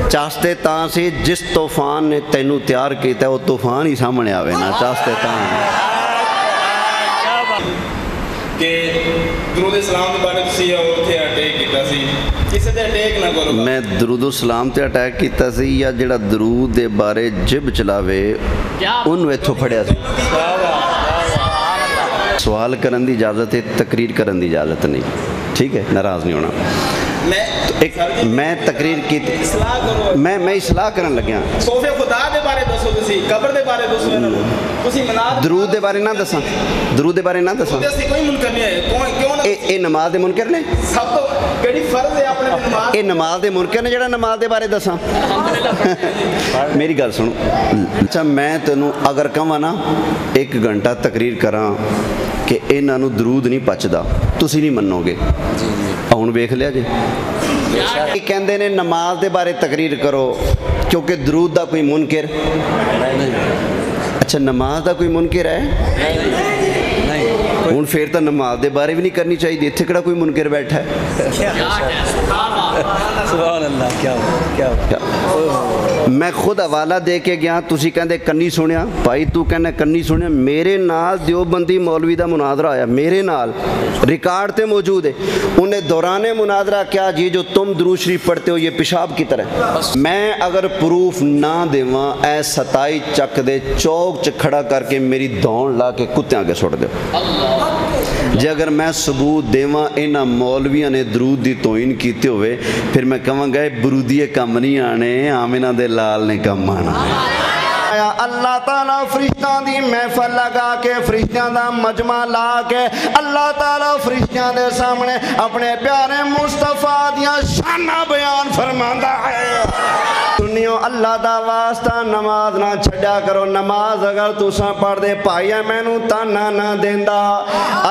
ਚਾਸਤੇ ਤਾਂ ਸੀ ਜਿਸ ਤੂਫਾਨ ਨੇ ਤੈਨੂੰ ਤਿਆਰ ਕੀਤਾ ਉਹ ਤੂਫਾਨ ਹੀ ਸਾਹਮਣੇ ਆਵੇ ਨਾ, ਚਾਸਤੇ ਤਾਂ کہ درود اسلام کے بارے تسی اوتھے اٹیک کیتا سی کسے تے اٹیک نہ کرو میں درود السلام تے اٹیک کیتا سی یا جڑا درود دے بارے جب چلاوے انہوں ایتھوں پھڑیا سی سوال کرن دی اجازت ہے تقریر کرن دی اجازت نہیں ٹھیک ہے ناراض نہیں ہونا میں تقریر کی میں اصلاح کرن لگیا صوفے خدا دے بارے دسو تسی قبر دے بارے دسو انہاں نوں تسی مناد درود دے بارے نہ دساں درود دے بارے نہ دساں تسی کوئی منکر نہیں ہے کیوں نہ اے نماز دے منکر نے سب تو کیڑی فرض ہے اپنے نماز اے نماز دے منکر نے جڑا نماز دے بارے دساں میری گل سنو اچھا میں تینوں اگر کہاں نا 1 گھنٹہ تقریر کراں کہ انہاں نوں درود نہیں پچدا تسی نہیں منو گے ہن ویکھ لیا جی کہندے نے نماز دے بارے تقریر کرو کیونکہ درود دا کوئی منکر اچھا نماز دا کوئی منکر ہے ہوں پھر تو نماز دے بارے بھی نہیں کرنی چاہیے اتنے کہڑا کوئی منکر بیٹھا ہے سبحان اللہ کیا میں خود حوالہ دے کے گیا تسی کہندے کنی سنیا بھائی تو کہنا کنی سنیا میرے نال دیوبندی مولوی دا مناظرہ آیا میرے نال ریکارڈ تے موجود ہے انہیں دوران مناظرہ کیا جی جو تم درود شریف پڑھتے ہو یہ پیشاب کی طرح میں اگر پروف نہ دیواں اے 27 چک دے چوک چ کھڑا کر کے میری دوڑ لا کے کتیاں کے سٹ دے جی اگر میں ثبوت دیواں انہاں مولویاں نے درود دی توہین کیتے ہوئے پھر میں کہاں گئے برودی کم نہیں آنے آمنہ دے لال نے کم آنا اللہ تعالیٰ فرشتاں دی محفل لگا کے فرشتاں دا مجمع لا کے اللہ تعالیٰ فرشتاں دے سامنے اپنے پیارے مصطفیٰ دیاں شانہ بیان فرماندا ہے سنیو اللہ دا واسطہ نماز نہ چھڑیا کرو نماز اگر تساں پڑھ دے پائیا میں نو تانا نہ دیندا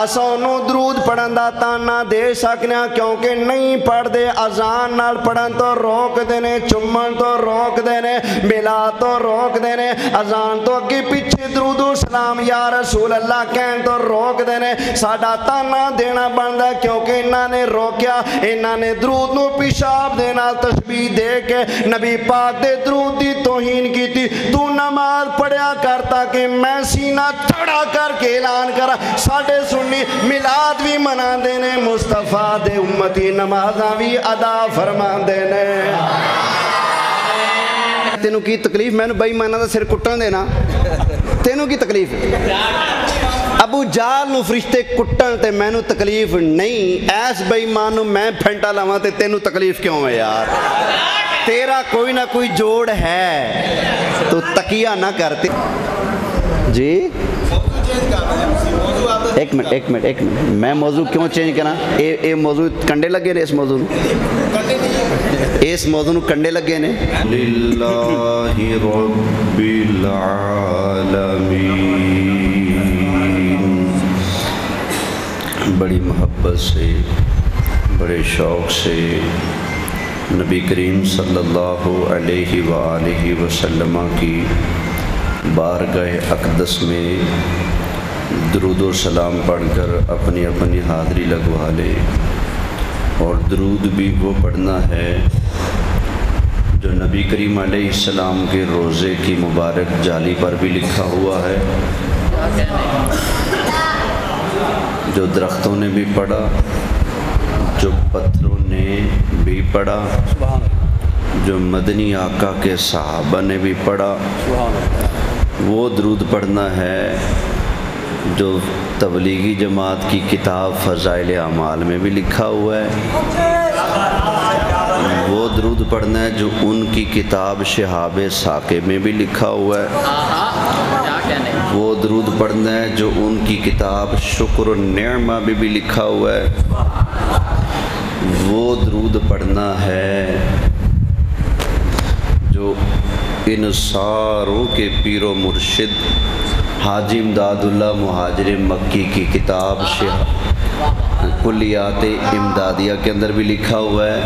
اساں نو درود پڑھن دا تانا دے سکنا کیونکہ نہیں پڑھ دے اذان نال پڑھن تو روک دینے چمن تو روک دینے ملا تو روک دینے اذان تو اگے پیچھے درود و سلام یا رسول اللہ کہن تو روک دینے ساڈا تانا دینا بندا کیونکہ انہاں نے روکیا انہاں نے درود نو پیشاب دینا تشبیہ دے کے نبی پاک دے درود دی توہین کی تھی تو نماز پڑھیا کرتا کہ میں سینہ تھڑا کر کے اعلان کرا ساڑھے سنی میلاد بھی منا دینے مصطفیٰ دے امتی نمازاں بھی ادا فرما دینے تینوں کی تکلیف میں نے بھائی مانا دا سر کٹن دینا تینوں کی تکلیف ابو جال نو فرشتے کٹن تے میں نو تکلیف نہیں ایس بھائی مانو میں پھنٹا لاواں تے تینوں تکلیف کیوں ہے یار تیرا کوئی نہ کوئی جوڑ ہے تو تکیہ نہ کرتے جی ایک منٹ میں موضوع کیوں چینج کرنا اے موضوع کنڈے لگے نے اس موضوع اس موضوع کنڈے لگے نے للہ رب العالمین بڑی محبت سے بڑے شوق سے نبی کریم صلی اللہ علیہ وآلہ وسلم کی بارگاہ اقدس میں درود و سلام پڑھ کر اپنی اپنی حاضری لگوا لے اور درود بھی وہ پڑھنا ہے جو نبی کریم علیہ السلام کے روزے کی مبارک جالی پر بھی لکھا ہوا ہے جو درختوں نے بھی پڑھا جو پتھروں نے بھی پڑھا جو مدنی آقا کے صحابہ نے بھی پڑھا وہ درود پڑھنا ہے جو تبلیغی جماعت کی کتاب فضائل اعمال میں بھی لکھا ہوا ہے وہ درود پڑھنا ہے جو ان کی کتاب شہاب ساقے میں بھی لکھا ہوا ہے وہ درود پڑھنا ہے جو ان کی کتاب شکر النعمہ میں بھی لکھا ہوا ہے وہ درود پڑھنا ہے جو ان ساروں کے پیر و مرشد حاجی امداد اللہ مہاجر مکی کی کتاب کلیات امدادیہ کے اندر بھی لکھا ہوا ہے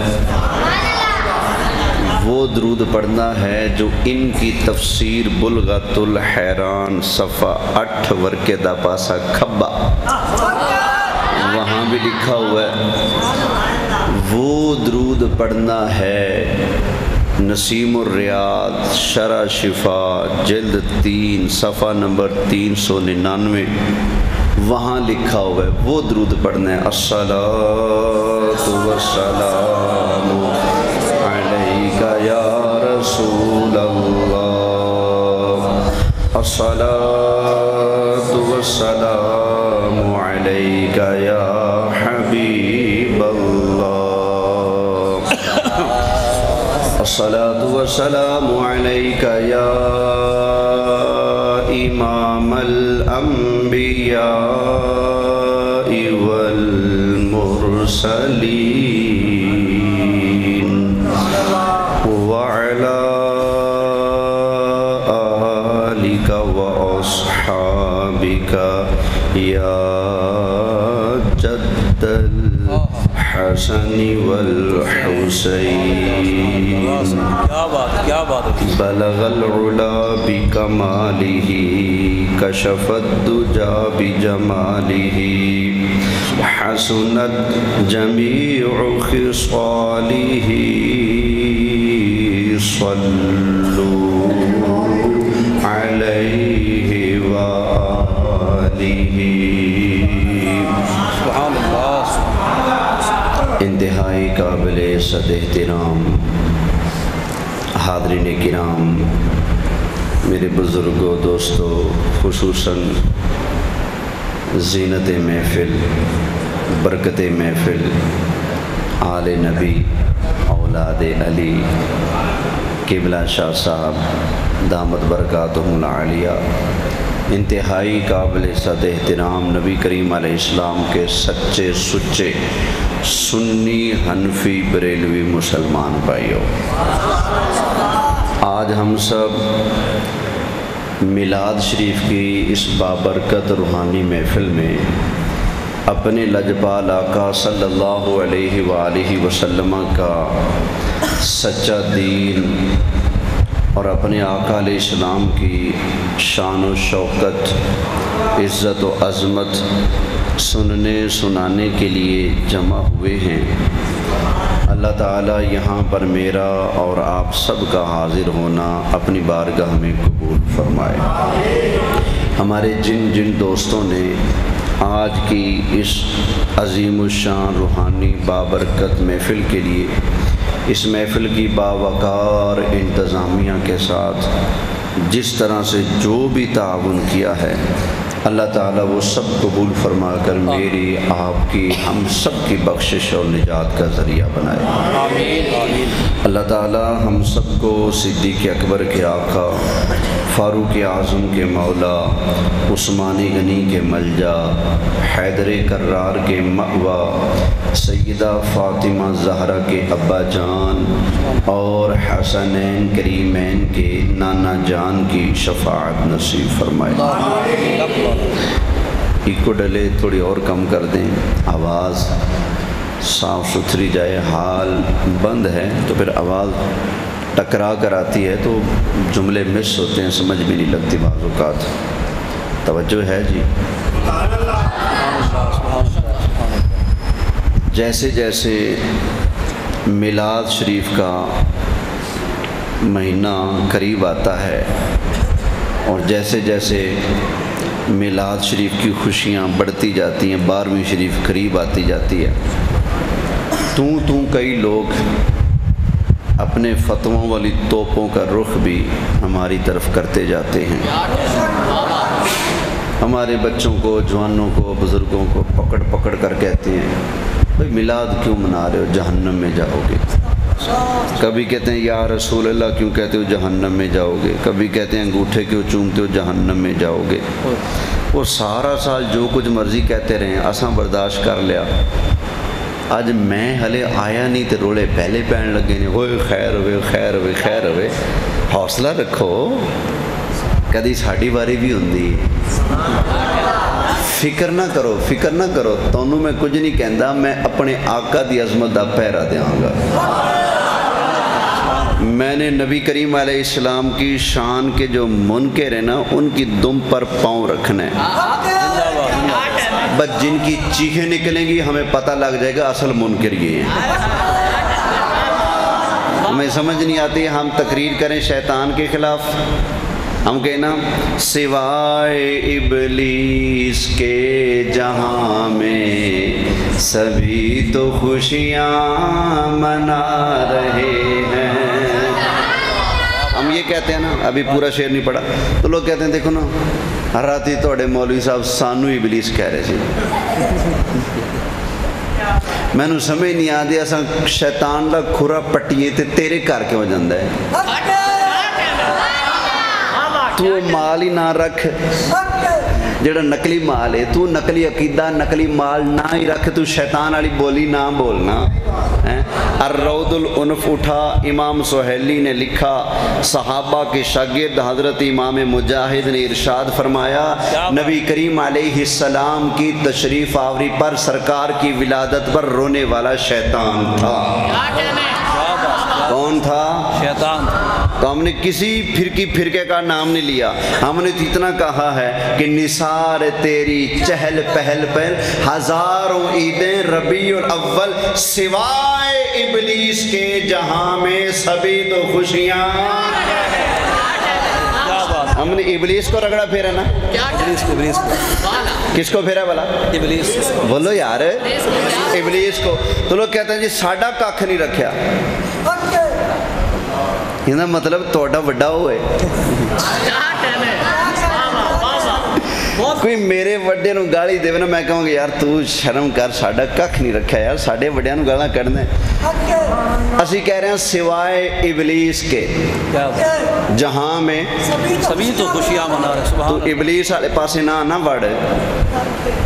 وہ درود پڑھنا ہے جو ان کی تفسیر بلغت الحیران صفحہ 8 ورقے دا پاسا کھبا وہاں بھی لکھا ہوا ہے وہ درود پڑھنا ہے نسیم الریاض شرح شفا جلد 3 صفحہ نمبر 399 وہاں لکھا ہوا ہے، وہ درود پڑھنا ہے۔ الصلاۃ والسلام علیک یا رسول اللہ، الصلاۃ والسلام علیک یا حبیب اللہ، الصلاۃ والسلام علیک یا امام الانبیاء والمرسلین وعلی آلک واصحابک یا جد الحسن والحسین، بلغ العلا بکمالہ کشف الدجا بجمالہ حسنت جمیع خصالہ صلوا علیہ وآلہ۔ سبحان اللہ۔ انتہائی قابل صد احترام حاضرین کرام، میرے بزرگوں، دوستوں، خصوصاً زینت محفل، برکت محفل، آل نبی، اولاد علی، قبلہ شاہ صاحب دامت برکاتہم العالیہ، انتہائی قابل صد احترام نبی کریم علیہ السلام کے سچے سچے سنی حنفی بریلوی مسلمان بھائیوں، آج ہم سب میلاد شریف کی اس بابرکت روحانی محفل میں اپنے لجپال آقا صلی اللہ علیہ وآلہ وسلم کا سچا دین اور اپنے آقا علیہ السلام کی شان و شوکت، عزت و عظمت سننے سنانے کے لیے جمع ہوئے ہیں۔ اللہ تعالیٰ یہاں پر میرا اور آپ سب کا حاضر ہونا اپنی بارگاہ میں قبول فرمائے۔ ہمارے جن جن دوستوں نے آج کی اس عظیم الشان روحانی بابرکت محفل کے لیے اس محفل کی باوقار انتظامیہ کے ساتھ جس طرح سے جو بھی تعاون کیا ہے، اللہ تعالیٰ وہ سب قبول فرما کر میری، آپ کی، ہم سب کی بخشش اور نجات کا ذریعہ بنائے۔ آمین آمین۔ اللہ تعالیٰ ہم سب کو صدیق اکبر کے آقا، فاروق اعظم کے مولا، عثمان غنی کے ملجا، حیدر کرار کے مأویٰ، سیدہ فاطمہ زہرا کے ابا جان اور حسنین کریمین کے نانا جان کی شفاعت نصیب فرمائے۔ ایکو ڈلے تھوڑی اور کم کر دیں، آواز صاف ستھری جائے، حال بند ہے تو پھر آواز ٹکرا کر آتی ہے تو جملے مس ہوتے ہیں، سمجھ بھی نہیں لگتی بعض اوقات۔ توجہ ہے جی؟ جیسے جیسے میلاد شریف کا مہینہ قریب آتا ہے اور جیسے جیسے میلاد شریف کی خوشیاں بڑھتی جاتی ہیں، 12ویں شریف قریب آتی جاتی ہے، کئی لوگ اپنے فتووں والی توپوں کا رخ بھی ہماری طرف کرتے جاتے ہیں۔ ہمارے بچوں کو، جوانوں کو، بزرگوں کو پکڑ پکڑ کر کہتے ہیں بھئی میلاد کیوں منا رہے ہو، جہنم میں جاؤ گے۔ کبھی کہتے ہیں یا رسول اللہ کیوں کہتے ہو، جہنم میں جاؤ گے۔ کبھی کہتے ہیں انگوٹھے کیوں چومتے ہو، جہنم میں جاؤ گے۔ وہ سارا سال جو کچھ مرضی کہتے رہے، اساں برداشت کر لیا۔ اج میں ہلے آیا نہیں تے روڑے پہلے پہن لگے نے، ہوئے خیر ہوئے خیر ہوئے خیر ہوئے۔ حوصلہ رکھو، کدی ساڈی باری بھی ہوندی۔ فکر نہ کرو، فکر نہ کرو، تانوں میں کچھ نہیں کہندا، میں اپنے آقا دی عظمت دا پہرا دیاں گا۔ میں نے نبی کریم علیہ السلام کی شان کے جو منکر ہیں نا، ان کی دم پر پاؤں رکھنا ہے۔ بس جن کی چیخیں نکلیں گی ہمیں پتہ لگ جائے گا اصل منکر یہ ہیں۔ ہمیں سمجھ نہیں آتی، ہم تقریر کریں شیطان کے خلاف، ہم کہنا سوائے ابلیس کے جہاں میں سبھی تو خوشیاں منا رہے ہیں، ہم یہ کہتے ہیں نا، ابھی پورا شعر نہیں پڑھا تو لوگ کہتے ہیں دیکھو نا راتی توڑے مولوی صاحب سانو ابلیس کہہ رہے تھے، میں نو سمجھ نہیں آتی ایسا شیطان دا کھرا پٹیے تے تیرے کر کے ہو جاندہ ہے، تو مال ہی نہ رکھ جڑا نقلی مال ہے، تو نقلی عقیدہ نقلی مال نہ ہی رکھ، تو شیطان والی بولی نہ بولنا۔ الروض العنف اٹھا، امام سہیلی نے لکھا، صحابہ کے شاگرد حضرت امام مجاہد نے ارشاد فرمایا نبی کریم علیہ السلام کی تشریف آوری پر سرکار کی ولادت پر رونے والا شیطان تھا۔ کون تھا؟ شیطان۔ تو ہم نے کسی فرقے کا نام نہیں لیا، ہم نے اتنا کہا ہے کہ نثار تیری چہل پہل پر ہزاروں عیدیں ربیع الاول سوائے ابلیس کے جہاں میں سبھی تو خوشیاں۔ ہم نے ابلیس کو رگڑا پھیرا نا، ابلیس کو کس کو پھیرا بلا؟ ابلیس۔ بولو یار، ابلیس کو۔ تو لوگ کہتے ہیں جی ساڈا ککھ نہیں رکھیا، یہ مطلب توڑا وڈا ہوئے، کوئی میرے وڈے نو گالی دے نا میں کہوں گا یار تو شرم کر، ساڈا ککھ نہیں رکھا یار، ساڈے وڈیاں نو گالاں کڈنا ہے۔ اسی کہہ رہے ہیں سوائے ابلیس کے جہاں میں سبھی تو خوشیاں منا رہے، تو سبحان ابلیس والے پاسے نہ وڑ،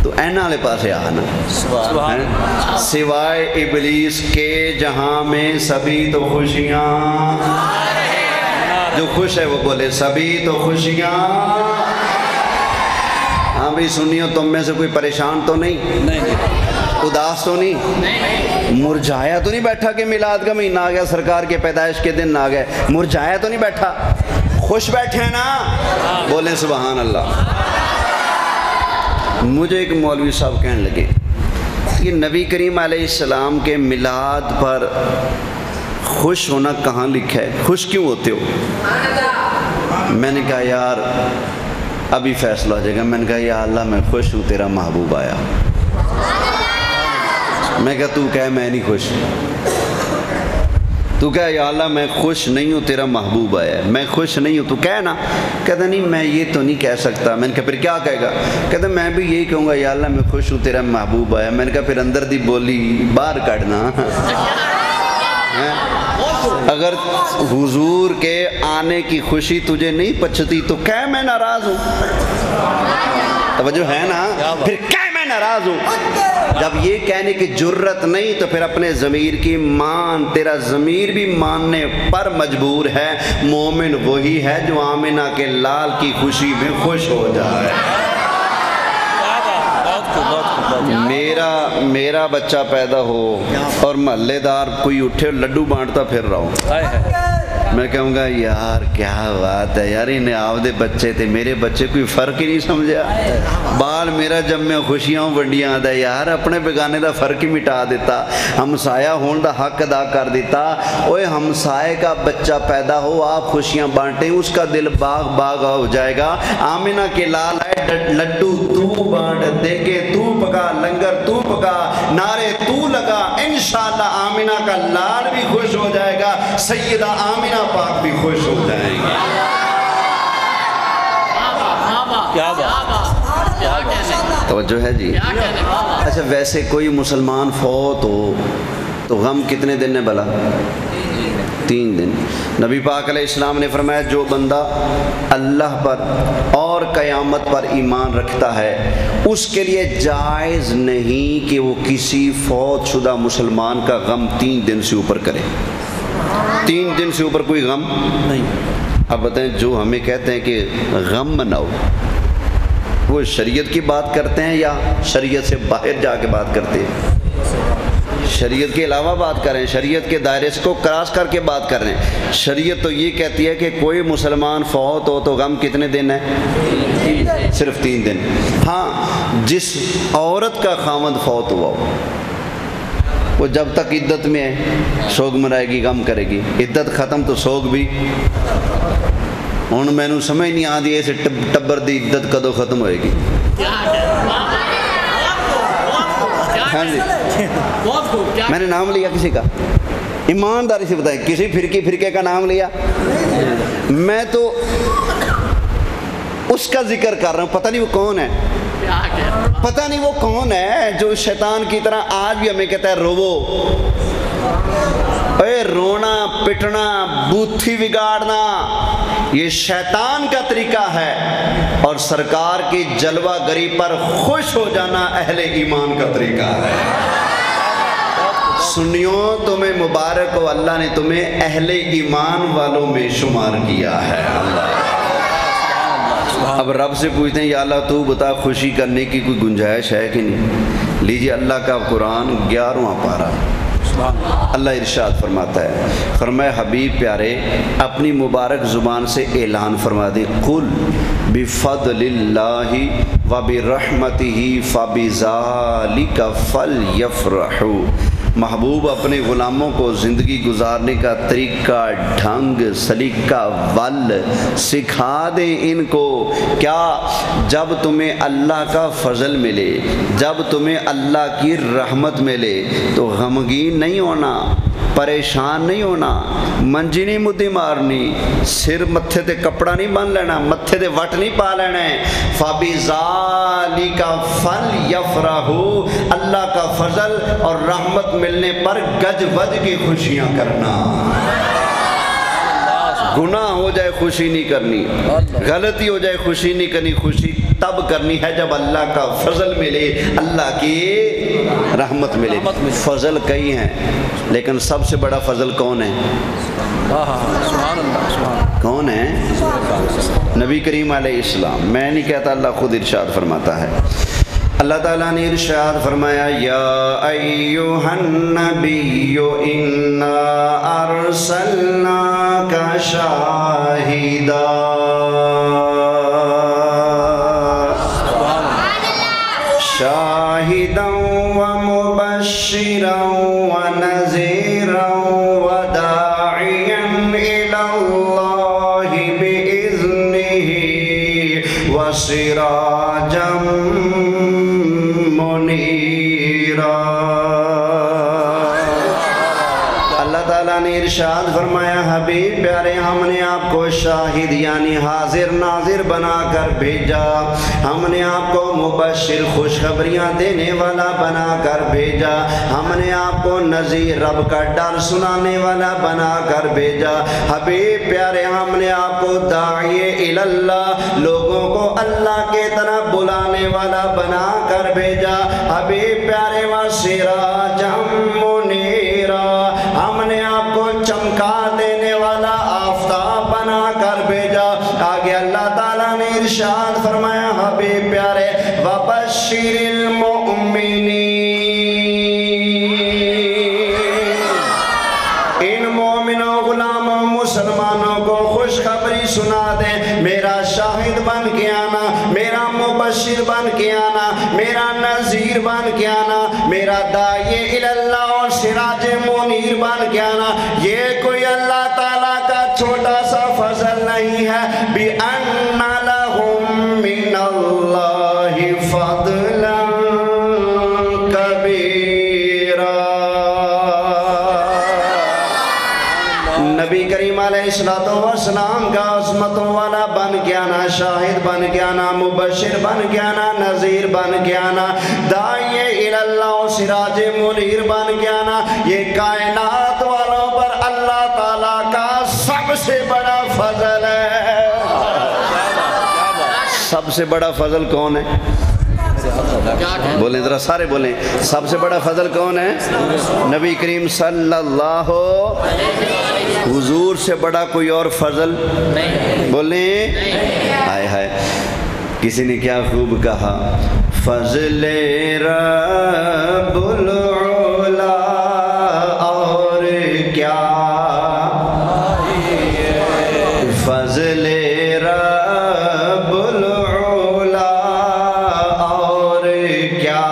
تو اینا والے پاسے آنا، سبحان سوائے ابلیس کے جہاں میں سبھی تو خوشیاں، جو خوش ہے وہ بولے سبھی تو خوشیاں۔ ہاں بھی سنیو، تم میں سے کوئی پریشان تو نہیں، اداس تو نہیں، مرجھایا تو نہیں بیٹھا کہ میلاد کا مہینہ آ گیا، سرکار کے پیدائش کے دن آ گئے، مرجھایا تو نہیں بیٹھا، خوش بیٹھے ہیں نا، بولیں سبحان اللہ۔ مجھے ایک مولوی صاحب کہنے لگے کہ نبی کریم علیہ السلام کے میلاد پر خوش ہونا کہاں لکھا ہے، خوش کیوں ہوتے ہو؟ میں نے کہا یار ابھی فیصلہ ہو جائے گا، میں نے کہا یا اللہ میں خوش ہوں تیرا محبوب آیا، میں کہا تو کہہ میں نہیں خوش، تو کہہ یا اللہ میں خوش نہیں ہوں تیرا محبوب آیا، میں خوش نہیں ہوں، تو کہہ نا، کہتا نہیں میں یہ تو نہیں کہہ سکتا، میں نے کہا پھر کیا کہے گا؟ کہتا میں بھی یہی کہوں گا یا اللہ میں خوش ہوں تیرا محبوب آیا، میں نے کہا پھر اندر دی بولی باہر کڑنا، اگر حضور کے آنے کی خوشی تجھے نہیں پچھتی تو کہہ میں ناراض ہوں، توجہ ہے نا، پھر کہہ میں ناراض ہوں۔ جب یہ کہنے کی جرت نہیں تو پھر اپنے ضمیر کی مان، تیرا ضمیر بھی ماننے پر مجبور ہے، مومن وہی ہے جو آمنہ کے لال کی خوشی میں خوش ہو جائے۔ میرا بچہ پیدا ہو اور محلے دار کوئی اٹھے لڈو بانٹتا پھر رہا ہوں، میں کہوں گا یار کیا بات ہے یار، انہیں آودے بچے تھے میرے بچے کوئی فرق ہی نہیں سمجھا، بال میرا جب میں خوشیاں ونڈیاں آدھا یار اپنے بیگانے دا فرق ہی مٹا دیتا، ہمسایہ ہون دا حق ادا کر دیتا، اوے ہمسائے کا بچہ پیدا ہو آپ خوشیاں بانٹیں، اس کا دل باغ باغ ہو جائے گا، آمنہ کے لال آئے لڈو تو بانٹ دے کے تو پکا، لنگر تو پکا، نعرے تو لگا، انشاءاللہ آمنہ کا لال بھی خوش ہو جائے گا، سیدہ آمنہ پاک بھی خوش ہو جائیں گے۔ کیا بات، توجہ ہے جی۔ اچھا ویسے کوئی مسلمان فوت ہو تو غم کتنے دن ہے بھلا؟ 3 دن۔ نبی پاک علیہ السلام نے فرمایا جو بندہ اللہ پر اور قیامت پر ایمان رکھتا ہے اس کے لیے جائز نہیں کہ وہ کسی فوت شدہ مسلمان کا غم 3 دن سے اوپر کرے، 3 دن سے اوپر کوئی غم نہیں۔ اب بتائیں جو ہمیں کہتے ہیں کہ غم مناؤ، وہ شریعت کی بات کرتے ہیں یا شریعت سے باہر جا کے بات کرتے ہیں؟ شریعت کے علاوہ بات کر رہے ہیں، شریعت کے دائرے کو کراس کر کے بات کر رہے ہیں۔ شریعت تو یہ کہتی ہے کہ کوئی مسلمان فوت ہو تو غم کتنے دن ہے؟ صرف 3 دن۔ ہاں جس عورت کا خاوند فوت ہوا ہو وہ جب تک عدت میں ہے سوگ منائے گی، غم کرے گی، عدت ختم تو سوگ بھی۔ ہوں مینوں سمجھ نہیں آتی اس ٹبر دی عدت کدو ختم ہوئے گی۔ ہاں جی، میں نے نام لیا کسی کا؟ ایمانداری سے بتائیں، کسی فرقے کا نام لیا؟ میں تو اس کا ذکر کر رہا ہوں، پتہ نہیں وہ کون ہے، پتہ نہیں وہ کون ہے جو شیطان کی طرح آج بھی ہمیں کہتا ہے روو۔ اے رونا پٹنا بوتھی بگاڑنا یہ شیطان کا طریقہ ہے، اور سرکار کی جلوہ گری پر خوش ہو جانا اہل ایمان کا طریقہ ہے۔ سنیوں تمہیں مبارک ہو، اللہ نے تمہیں اہل ایمان والوں میں شمار کیا ہے۔ اللہ اب رب سے پوچھتے ہیں یا اللہ تو بتا خوشی کرنے کی کوئی گنجائش ہے کہ نہیں؟ لیجئے اللہ کا قرآن 11واں پارہ، اللہ ارشاد فرماتا ہے، فرمایا حبیب پیارے اپنی مبارک زبان سے اعلان فرما دیں، قل بفضل اللہ وبرحمتہ فبذالک فلیفرحوا۔ محبوب اپنے غلاموں کو زندگی گزارنے کا طریقہ ڈھنگ سلیقہ ول سکھا دیں ان کو۔ کیا؟ جب تمہیں اللہ کا فضل ملے، جب تمہیں اللہ کی رحمت ملے تو غمگین نہیں ہونا، پریشان نہیں ہونا، منجی نہیں مدی مارنی، سر متھے تے کپڑا نہیں بن لینا، متھے تے وٹ نہیں پا لینا ہے۔ فَبِذَالِكَ فَلْيَفْرَحُوا، اللہ کا فضل اور رحمت ملنے پر گج وج کی خوشیاں کرنا۔ گناہ ہو جائے خوشی نہیں کرنی، غلطی ہو جائے خوشی نہیں کرنی، خوشی تب کرنی ہے جب اللہ کا فضل ملے، اللہ کی رحمت ملے۔ فضل کئی ہیں لیکن سب سے بڑا فضل کون ہے؟ کون ہے؟ نبی کریم علیہ السلام۔ میں نہیں کہتا، اللہ خود ارشاد فرماتا ہے۔ اللہ تعالیٰ نے ارشاد فرمایا یا ایہا النبی انا ارسلناک شاہدا شاہدا ومبشرا ونذیرا وداعیا الی اللہ بإذنہ وسراجا ارشاد فرمایا حبیب پیارے ہم نے آپ کو شاہد یعنی حاضر ناظر بنا کر بھیجا، ہم نے آپ کو مبشر خوشخبریاں دینے والا بنا کر بھیجا، ہم نے آپ کو نذیر رب کا ڈر سنانے والا بنا کر بھیجا۔ حبیب پیارے ہم نے آپ کو داعی اللہ لوگوں کو اللہ کے طرف بلانے والا بنا کر بھیجا۔ حبیب پیارے وسراجا منیرا ہم نے آپ کو چمکا دینے والا آفتاب بنا کر بھیجا۔ آگے اللہ تعالیٰ نے ارشاد فرمایا حبیب پیارے وبشر المؤمنین، ان مومنوں غلاموں مسلمانوں کو خوشخبری سنا دے، میرا شاہد بن کے آنا، میرا مبشر بن کے آنا، میرا نذیر بن کے آنا، میرا داعی اللہ اور سراج منیر بن کے آنا۔ یہ کوئی اللہ تعالیٰ کا چھوٹا سا فضل نہیں ہے، بِأَنَّ لَهُم مِّنَ اللَّهِ فَضْلًا كَبِيرًا۔ نبی کریم علیہ السلام کا عظمتوں والا بن کے آنا، شاہد بن کے آنا، مبشر بن کے آنا، نذیر بن کے آنا، داعی اللہ و سراج منیر بن کے آنا، یہ کائنات والوں پر اللہ تعالیٰ کا سب سے بڑا فضل ہے۔ سب سے بڑا فضل کون ہے؟ بولیں ذرا سارے بولیں، سب سے بڑا فضل کون ہے؟ نبی کریم صلی اللہ حضور سے بڑا کوئی اور فضل بولیں۔ ہائے ہائے، کسی نے کیا خوب کہا، فضل رب العلا اور کیا، فضل رب العلا اور کیا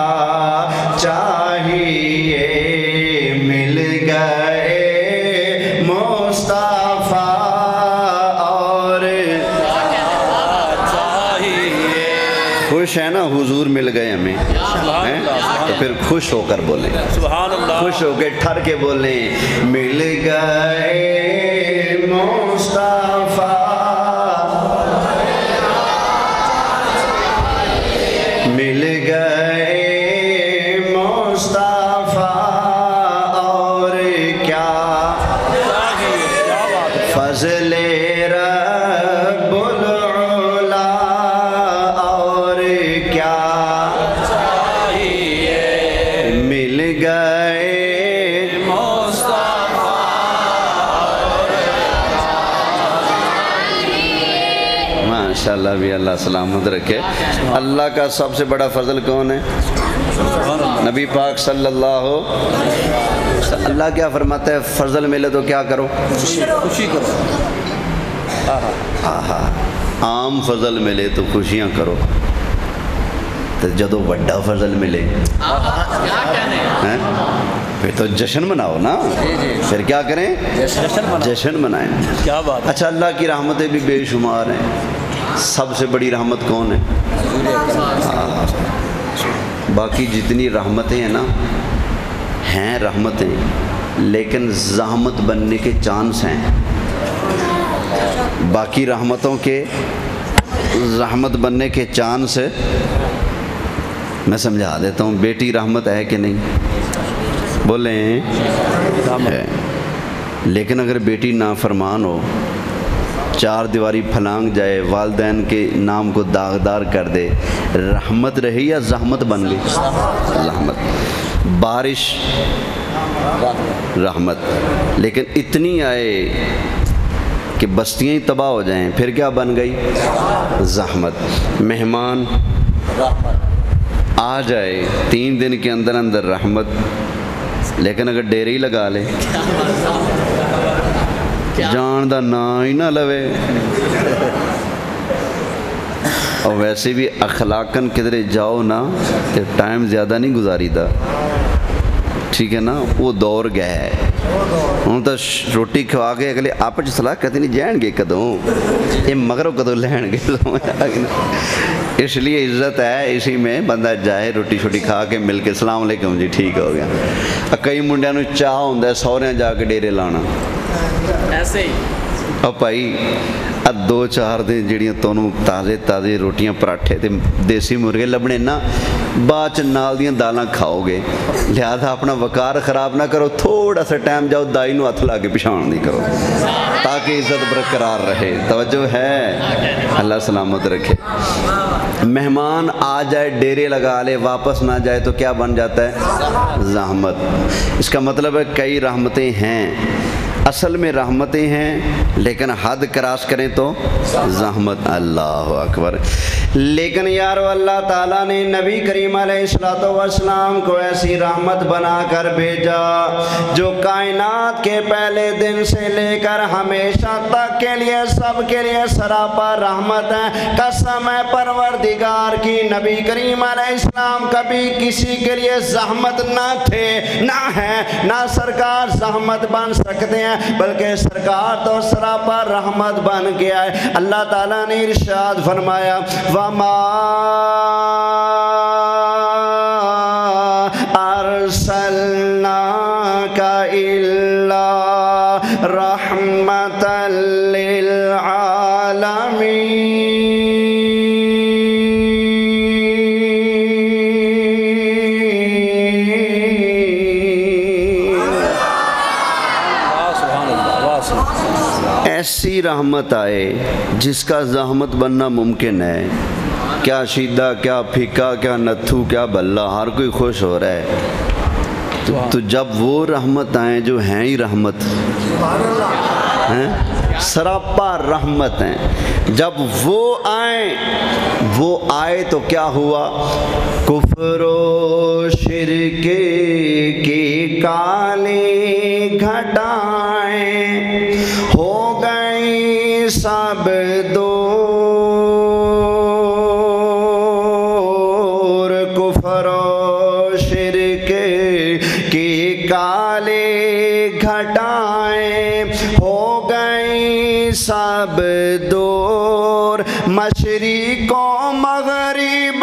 چاہیے، خوش ہیں نا حضور مل گئے ہمیں ہیں؟ تو پھر خوش ہو کر بولیں سبحان اللہ خوش ہو کے ٹھر کے بولیں مل گئے مصطفیٰ مل گئے مصطفیٰ اور کیا فضل رب العلا اور کیا مل گئے ماشاءاللہ بھی اللہ سلامت رکھے اللہ کا سب سے بڑا فضل کون ہے نبی پاک صلی اللہ اللہ کیا فرماتا ہے فضل ملے تو کیا کرو خوشی کرو آہا عام فضل ملے تو خوشیاں کرو تو جدو بڑا فضل ملے ہیں پھر تو جشن مناؤ نا پھر کیا کریں جشن منائیں کیا بات اچھا اللہ کی رحمتیں بھی بے شمار ہیں سب سے بڑی رحمت کون ہے باقی جتنی رحمتیں ہیں نا ہیں رحمتیں لیکن زحمت بننے کے چانس ہیں باقی رحمتوں کے رحمت بننے کے چانس ہے میں سمجھا دیتا ہوں بیٹی رحمت ہے کہ نہیں بولیں ہے لیکن اگر بیٹی نافرمان ہو چار دیواری پھلانگ جائے والدین کے نام کو داغدار کر دے رحمت رہی یا زحمت بن گئی رحمت بارش رحمت لیکن اتنی آئے کہ بستیاں ہی تباہ ہو جائیں پھر کیا بن گئی زحمت مہمان آ جائے 3 دن کے اندر اندر رحمت لیکن اگر ڈیرے ہی لگا لے جان دا نا ہی نہ لوے اور ویسے بھی اخلاقاً کدھرے جاؤ نا تو ٹائم زیادہ نہیں گزاری دا ٹھیک ہے نا وہ دور گیا ہے ہوں تو روٹی کھوا کے اگلے آپ صلاح کہتے نہیں جائیں گے کدوں یہ مغرب کدوں لین گے اس لیے عزت ہے اسی میں بندہ جائے روٹی شوٹی کھا کے مل کے السلام علیکم جی ٹھیک ہو گیا کئی منڈیاں نو چاہ ہوندا ہے سہریاں جا کے ڈیرے لانا ایسے ہی اور بھائی 2-4 دن جڑیاں تونوں تازے روٹیاں پراٹھے تے دیسی مرغے لبنے نا بعد نال دیاں دالاں کھاؤ گے لہذا اپنا وقار خراب نہ کرو تھوڑا سا ٹائم جاؤ دائی نو ہاتھ لا کے پچھان نہیں کرو تاکہ عزت برقرار رہے توجہ ہے اللہ سلامت رکھے مہمان آ جائے ڈیرے لگا لے واپس نہ جائے تو کیا بن جاتا ہے زحمت اس کا مطلب ہے کئی رحمتیں ہیں اصل میں رحمتیں ہیں لیکن حد کراس کریں تو زحمت اللہ اکبر لیکن یارو اللہ تعالیٰ نے نبی کریم علیہ السلام کو ایسی رحمت بنا کر بھیجا جو کائنات کے پہلے دن سے لے کر ہمیشہ تک کے لیے سب کے لیے سراپا رحمت ہے قسم ہے پروردگار کی نبی کریم علیہ السلام کبھی کسی کے لیے زحمت نہ تھے نہ ہے نہ سرکار زحمت بن سکتے ہیں بلکہ سرکار تو سراپا رحمت بن گیا ہے اللہ تعالیٰ نے ارشاد فرمایا وَمَا أَرْسَلْنَاكَ إِلَّا رَحْمَةً ایسی رحمت آئے جس کا زحمت بننا ممکن ہے کیا شیدہ کیا پھیکا کیا نتھو کیا بلہ ہر کوئی خوش ہو رہا ہے تو جب وہ رحمت آئیں جو ہیں ہی رحمت ہیں سراپا رحمت ہیں جب وہ آئے تو کیا ہوا کفر و شرک کی کالی گھٹائیں ہو گئی سب دور کفر و شرک کی کالی گھٹائیں ہو گئی سب دور مشرق و مغرب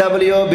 WB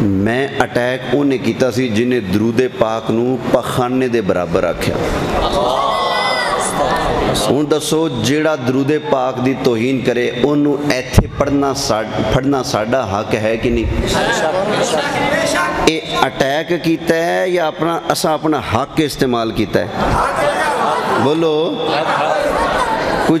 میں ਅਟੈਕ ਉਹਨੇ ਕੀਤਾ ਸੀ ਜਿਹਨੇ ਦਰੂਦ ਪਾਕ ਨੂੰ ਪਖਾਨੇ ਦੇ ਬਰਾਬਰ ਆਖਿਆ। ਹੁਣ ਦੱਸੋ ਜਿਹੜਾ ਦਰੂਦ ਪਾਕ ਦੀ ਤੋਹੀਨ ਕਰੇ ਉਹਨੂੰ ਇੱਥੇ ਫੜਨਾ ਸਾਡਾ ਹੱਕ ਹੈ ਕਿ ਨਹੀਂ? ਇਹ ਅਟੈਕ ਕੀਤਾ ਹੈ ਜਾਂ ਅਸਾਂ ਆਪਣਾ ਹੱਕ ਇਸਤੇਮਾਲ ਕੀਤਾ ਹੈ? ਬੋਲੋ। ਕੋਈ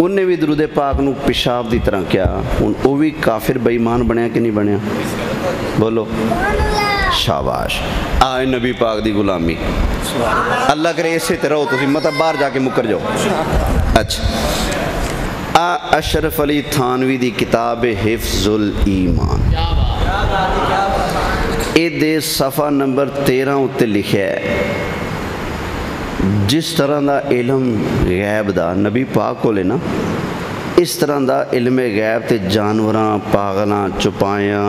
ਉਹਨੇ ਵੀ ਦਰੂਦ ਪਾਕ ਨੂੰ ਪਿਸ਼ਾਬ ਦੀ ਤਰ੍ਹਾਂ ਕਿਹਾ। ਹੁਣ ਉਹ ਵੀ ਕਾਫਿਰ ਬੇਈਮਾਨ ਬਣਿਆ ਕਿ ਨਹੀਂ ਬਣਿਆ? ਬੋਲੋ ਸ਼ਾਬਾਸ਼। ਆ ਨਬੀ ਪਾਕ ਦੀ ਗੁਲਾਮੀ। ਅੱਲਾ ਕਰੇ ਇਸੇ ਤਰ੍ਹਾਂ ਹੋ ਤੁਸੀਂ, ਮਤਲਬ ਬਾਹਰ ਜਾ ਕੇ ਮੁੱਕਰ ਜਾਓ। ਅੱਛਾ, ਆ ਅਸ਼ਰਫ ਅਲੀ ਥਾਨਵੀ ਦੀ ਕਿਤਾਬ ਹੈ ਹਿਫਜ਼ੁਲ ਈਮਾਨ। ਇਹਦੇ ਸਫਾ ਨੰਬਰ 13 ਉੱਤੇ ਲਿਖਿਆ ਹੈ, ਜਿਸ ਤਰ੍ਹਾਂ ਦਾ ਇਲਮ ਗੈਬ ਦਾ ਨਬੀ ਪਾਕ ਕੋਲ ਹੈ ਨਾ, ਇਸ ਤਰ੍ਹਾਂ ਦਾ ਇਲਮ ਗੈਬ ਤੇ ਜਾਨਵਰਾਂ, ਪਾਗਲਾਂ, ਚੁਪਾਇਆਂ,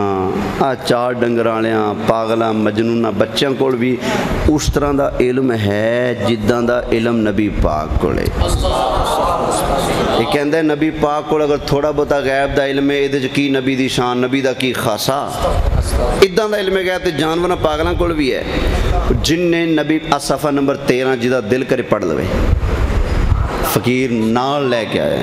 ਆ ਚਾਰ ਡੰਗਰਾਂ ਵਾਲਿਆਂ, ਪਾਗਲਾਂ, ਮਜਨੂਨਾਂ ਬੱਚਿਆਂ ਕੋਲ ਵੀ ਉਸ ਤਰ੍ਹਾਂ ਦਾ ਇਲਮ ਹੈ ਜਿੱਦਾਂ ਦਾ ਇਲਮ ਨਬੀ ਪਾਕ ਕੋਲ ਹੈ। ਇਹ ਕਹਿੰਦਾ ਨਬੀ ਪਾਕ ਕੋਲ ਅਗਰ ਥੋੜਾ ਬਹੁਤਾ ਗੈਬ ਦਾ ਇਲਮ ਹੈ, ਇਹਦੇ 'ਚ ਕੀ ਨਬੀ ਦੀ ਸ਼ਾਨ, ਨਬੀ ਦਾ ਕੀ ਖਾਸਾ, ਇੱਦਾਂ ਦਾ ਇਲਮ ਗੈਬ ਤੇ ਜਾਨਵਰਾਂ, ਪਾਗਲਾਂ ਕੋਲ ਵੀ ਹੈ। ਜਿਨਨੇ ਨਬੀ ਆ ਸਫਾ ਨੰਬਰ 13 ਜਿਹਦਾ ਦਿਲ ਕਰੇ ਪੜ੍ਹ ਲਵੇ, ਫਕੀਰ ਨਾਲ ਲੈ ਕੇ ਆਇਆ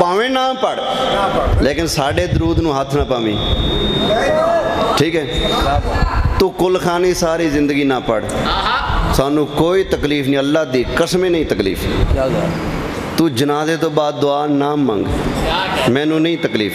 ਭਾਵੇਂ ਨਾ ਪੜ੍ਹ ਲੇਕਿਨ ਸਾਡੇ ਦਰੂਦ ਨੂੰ ਹੱਥ ਨਾ ਪਾਵੀਂ, ਠੀਕ ਹੈ। ਤੂੰ ਕੁੱਲ ਖਾਨੀ ਸਾਰੀ ਜ਼ਿੰਦਗੀ ਨਾ ਪੜ੍ਹ, ਸਾਨੂੰ ਕੋਈ ਤਕਲੀਫ ਨਹੀਂ, ਅੱਲਾ ਦੀ ਕਸਮ ਨਹੀਂ ਤਕਲੀਫ। ਤੂੰ ਜਨਾਜ਼ੇ ਤੋਂ ਬਾਅਦ ਦੁਆ ਨਾ ਮੰਗ, ਮੈਨੂੰ ਨਹੀਂ ਤਕਲੀਫ।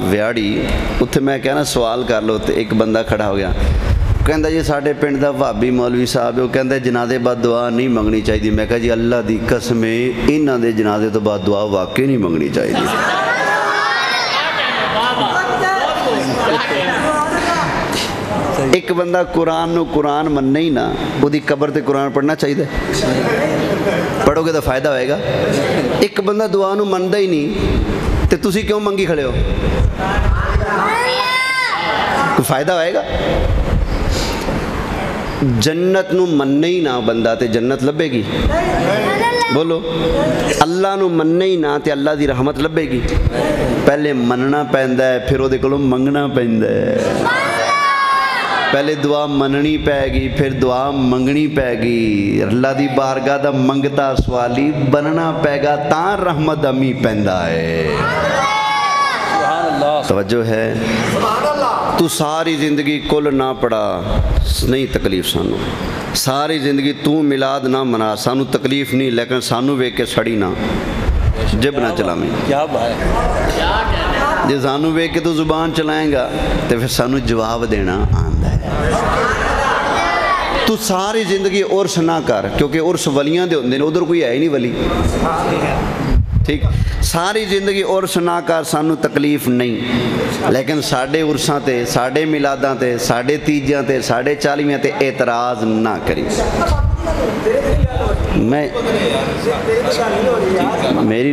ਵਿਆੜੀ, ਉੱਥੇ ਮੈਂ ਕਿਹਾ ਨਾ ਸਵਾਲ ਕਰ ਲਓ, ਤੇ ਇੱਕ ਬੰਦਾ ਖੜਾ ਹੋ ਗਿਆ, ਕਹਿੰਦਾ ਜੀ ਸਾਡੇ ਪਿੰਡ ਦਾ ਭਾਬੀ ਮੌਲਵੀ ਸਾਹਿਬ ਹੈ, ਉਹ ਕਹਿੰਦਾ ਜਨਾਜ਼ੇ ਬਾਅਦ ਦੁਆ ਨਹੀਂ ਮੰਗਣੀ ਚਾਹੀਦੀ। ਮੈਂ ਕਿਹਾ ਜੀ ਅੱਲਾ ਦੀ ਕਸਮ ਹੈ ਇਹਨਾਂ ਦੇ ਜਨਾਜ਼ੇ ਤੋਂ ਬਾਅਦ ਦੁਆ ਵਾਕਈ ਨਹੀਂ ਮੰਗਣੀ ਚਾਹੀਦੀ। ਇੱਕ ਬੰਦਾ ਕੁਰਾਨ ਨੂੰ ਕੁਰਾਨ ਮੰਨੇ ਹੀ ਨਾ, ਉਹਦੀ ਕਬਰ ਤੇ ਕੁਰਾਨ ਪੜ੍ਹਨਾ ਚਾਹੀਦਾ? ਪੜ੍ਹੋਗੇ ਤਾਂ ਫਾਇਦਾ ਹੋਏਗਾ। ਇੱਕ ਬੰਦਾ ਦੁਆ ਨੂੰ ਮੰਨਦਾ ਹੀ ਨਹੀਂ ਤੇ ਤੁਸੀਂ ਕਿਉਂ ਮੰਗੀ ਖੜੇ ਹੋ? ਕੋਈ ਫਾਇਦਾ ਹੋਏਗਾ? ਜੰਨਤ ਨੂੰ ਮੰਨੇ ਹੀ ਨਾ ਬੰਦਾ ਤੇ ਜੰਨਤ ਲੱਭੇਗੀ? ਬੋਲੋ। ਅੱਲਾ ਨੂੰ ਮੰਨੇ ਹੀ ਨਾ ਤੇ ਅੱਲਾ ਦੀ ਰਹਿਮਤ ਲੱਭੇਗੀ? ਪਹਿਲੇ ਮੰਨਣਾ ਪੈਂਦਾ ਹੈ, ਫਿਰ ਉਹਦੇ ਕੋਲੋਂ ਮੰਗਣਾ ਪੈਂਦਾ ਹੈ। ਪਹਿਲੇ ਦੁਆ ਮੰਨਣੀ ਪੈਗੀ, ਫਿਰ ਦੁਆ ਮੰਗਣੀ ਪੈਗੀ। ਅੱਲਾ ਦੀ ਬਾਰਗਾਹ ਦਾ ਮੰਗਤਾ ਸਵਾਲੀ ਬਣਨਾ ਪੈਗਾ, ਤਾਂ ਰਹਿਮਤ ਦਾ ਮੀਂਹ ਪੈਂਦਾ ਹੈ। ਤਵੱਜੋ ਹੈ। ਤੂੰ ਸਾਰੀ ਜ਼ਿੰਦਗੀ ਕੁੱਲ ਨਾ ਪੜਾ, ਨਹੀਂ ਤਕਲੀਫ ਸਾਨੂੰ। ਸਾਰੀ ਜ਼ਿੰਦਗੀ ਤੂੰ ਮਿਲਾਦ ਨਾ ਮਨਾ, ਸਾਨੂੰ ਤਕਲੀਫ ਨਹੀਂ, ਲੇਕਿਨ ਸਾਨੂੰ ਵੇਖ ਕੇ ਸੜੀ ਨਾ, ਜਿਬ ਨਾ ਚਲਾਵੇਂ। ਜੇ ਸਾਨੂੰ ਵੇਖ ਕੇ ਤੂੰ ਜ਼ੁਬਾਨ ਚਲਾਏਂਗਾ ਤੇ ਫਿਰ ਸਾਨੂੰ ਜਵਾਬ ਦੇਣਾ ਆਂਦਾ ਹੈ। ਤੂੰ ਸਾਰੀ ਜ਼ਿੰਦਗੀ ਉਰਸ ਨਾ ਕਰ, ਕਿਉਂਕਿ ਉਰਸ ਵਲੀਆਂ ਦੇ ਹੁੰਦੇ ਨੇ, ਉਧਰ ਕੋਈ ਹੈ ਹੀ ਨਹੀਂ ਵਲੀ, ਠੀਕ। ਸਾਰੀ ਜ਼ਿੰਦਗੀ ਉਰਸ ਨਾ ਕਰ, ਸਾਨੂੰ ਤਕਲੀਫ ਨਹੀਂ, ਲੇਕਿਨ ਸਾਡੇ ਉਰਸਾਂ ਤੇ, ਸਾਡੇ ਮਿਲਾਦਾਂ ਤੇ, ਸਾਡੇ ਤੀਜਿਆਂ ਤੇ, ਸਾਡੇ 40ਵਿਆਂ ਤੇ ਇਤਰਾਜ਼ ਨਾ ਕਰੀ। ਮੈਂ ਮੇਰੀ